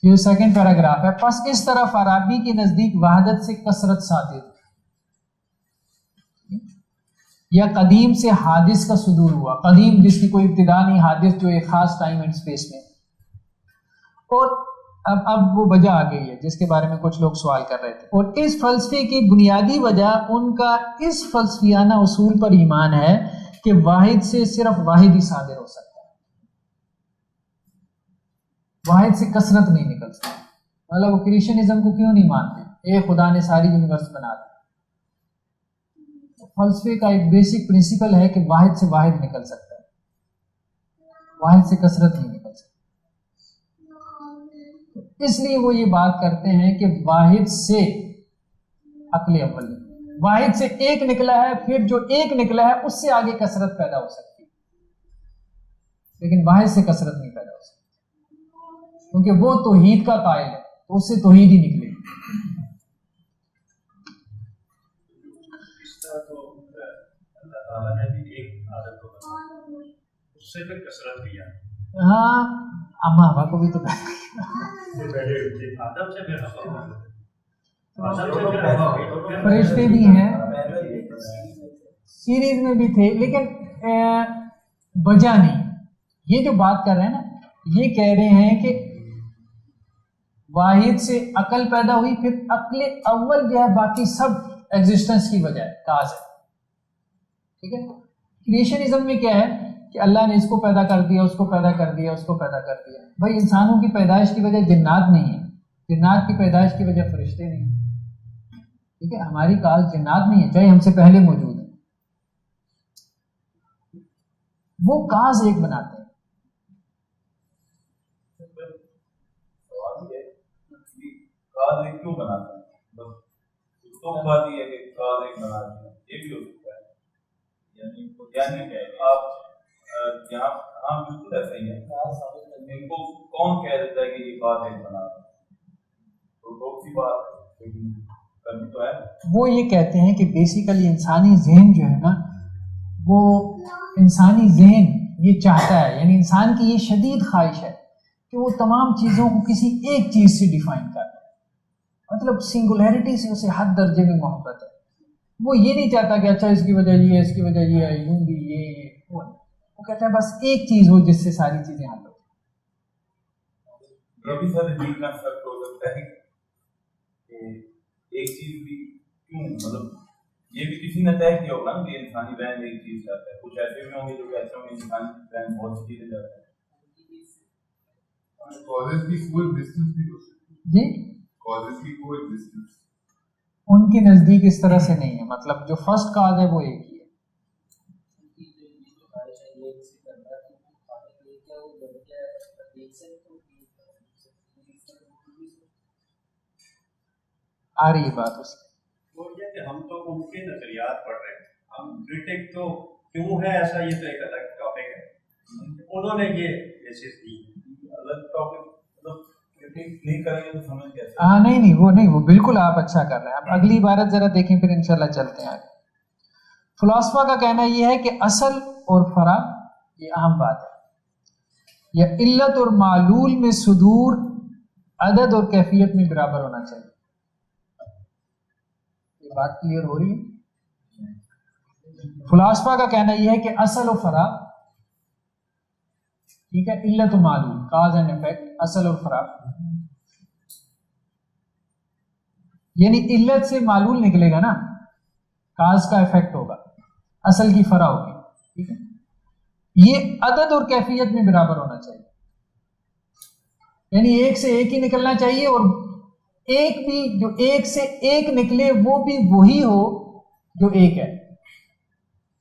B: یہ سیکنڈ پیراگراف ہے۔ پس اس طرح فارابی کے نزدیک وحدت سے کثرت صادر یا قدیم سے حادث کا صدور ہوا، قدیم جس کی کوئی ابتدا نہیں، حادث جو ایک خاص ٹائم اینڈ سپیس میں، اور اب وہ وجہ آ گئی ہے جس کے بارے میں کچھ لوگ سوال کر رہے تھے، اور اس فلسفے کی بنیادی وجہ ان کا اس فلسفیانہ اصول پر ایمان ہے کہ واحد سے صرف واحد ہی صادر ہو سکتا ہے، واحد سے کثرت نہیں نکل سکتی۔ مطلب وہ کرسچنزم کو کیوں نہیں مانتے؟ ایک خدا نے ساری یونیورس بنا دی۔ فلسفے کا ایک بیسک پرنسپل ہے کہ واحد سے واحد نکل سکتا ہے، واحد سے کثرت نہیں نکل سکتی۔ اس لیے وہ یہ بات کرتے ہیں کہ واحد سے عقل اول، واحد سے ایک نکلا ہے، پھر جو ایک نکلا ہے اس سے آگے کثرت پیدا ہو سکتی ہے، لیکن واحد سے کثرت نہیں پیدا ہو سکتی، کیونکہ وہ توحید کا قائل ہے، تو اس سے توحید ہی نکلے گی۔
G: اللہ تعالیٰ نے بھی ایک عادت کو بنایا، اس سے پھر کثرت بھی آئی۔
B: ہاں اما ہوا کو بھی تو
G: آدم سے پھر
B: فرشتے بھی ہیں، سیریز میں بھی تھے، لیکن وجہ نہیں۔ یہ جو بات کر رہے ہیں نا، یہ کہہ رہے ہیں کہ واحد سے عقل پیدا ہوئی، پھر عقل اول جو ہے باقی سب ایگزسٹنس کی وجہ ہے، کاز ہے، ٹھیک ہے۔ کریشنزم میں کیا ہے کہ اللہ نے اس کو پیدا کر دیا، اس کو پیدا کر دیا، اس کو پیدا کر دیا۔ بھائی انسانوں کی پیدائش کی وجہ جنات نہیں ہے، جنات کی پیدائش کی وجہ فرشتے نہیں ہیں، ٹھیک ہے۔ ہماری کاز جنات نہیں ہے، چاہے ہم سے پہلے موجود ہیں، وہ کاز ایک بناتے ہیں۔
D: کاز ایک کیوں بناتے ہیں؟ بس تو بات یہ ہے کہ کاز ایک بناتے ہیں، یہ بھی ہو سکتا ہے، یعنی کہ آپ یہاں ہاں بالکل ایسا ہی ہے، ان کو کون کہہ دیتا ہے کہ یہ بات ایک بنا رہا ہے؟ تو بہت سی بات کرنی تو ہے۔
B: وہ یہ کہتے ہیں کہ بیسیکلی انسانی ذہن جو ہے نا، وہ انسانی ذہن یہ چاہتا ہے، یعنی انسان کی یہ شدید خواہش ہے کہ وہ تمام چیزوں کو کسی ایک چیز سے ڈیفائن کر دے، مطلب سنگولیرٹی سے اسے حد درجے میں محبت ہے۔ وہ یہ نہیں چاہتا کہ اچھا اس کی وجہ یہ ہے، اس کی وجہ یہ ہے، یوں بھی یہ وہ کہتا ہے بس ایک چیز ہو جس سے ساری چیزیں حل ہو۔
D: یہ بھی سر عجیب کا فرق ہو سکتا ہے کہ ایک چیز بھی کیوں، مطلب یہ بھی کسی نے طے کیا ہوگا نا کہ انسانی ذہن ایک چیز چاہتا ہے، کچھ ایسے بھی ہوں گے جو کہتے ہوں گے انسانی ذہن بہت سی چیزیں چاہتا ہے۔
F: کازز کی کوئی ایگزسٹنس بھی ہو سکتی ہے،
B: جی
F: کازز کی کوئی ایگزسٹنس
B: ان کے نزدیک اس طرح سے نہیں ہے، مطلب جو فرسٹ کاز ہے وہ ایک ہی ہے۔ آ رہی ہے بات اس کی۔
G: وہ یہ کہ ہم تو ان کے نظریات پڑھ رہے ہیں، ہم کرٹک تو کیوں ہے ایسا، یہ تو ایک الگ ٹاپک ہے، انہوں نے یہ بیسس دی،
D: الگ ٹاپک مطلب کرٹک نہیں کریں گے تو سمجھ کیسے؟
B: ہاں نہیں وہ بالکل آپ اچھا کر رہے ہیں۔ اب اگلی عبارت ذرا دیکھیں، پھر انشاءاللہ چلتے ہیں آگے۔ فلاسفہ کا کہنا یہ ہے کہ اصل اور فرع، یہ اہم بات ہے، یا علت اور معلول میں صدور عدد اور کیفیت میں برابر ہونا چاہیے۔ یہ بات کلیئر ہو رہی ہے؟ فلاسفہ کا کہنا یہ ہے کہ اصل و فرع، ٹھیک ہے، علت و معلول، کاز اینڈ افیکٹ، اصل اور فرع، یعنی علت سے معلول نکلے گا نا، کاز کا افیکٹ ہوگا، اصل کی فرع ہوگی، ٹھیک ہے۔ یہ عدد اور کیفیت میں برابر ہونا چاہیے، یعنی ایک سے ایک ہی نکلنا چاہیے، اور ایک بھی جو ایک سے ایک نکلے وہ بھی وہی ہو جو ایک ہے،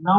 B: 9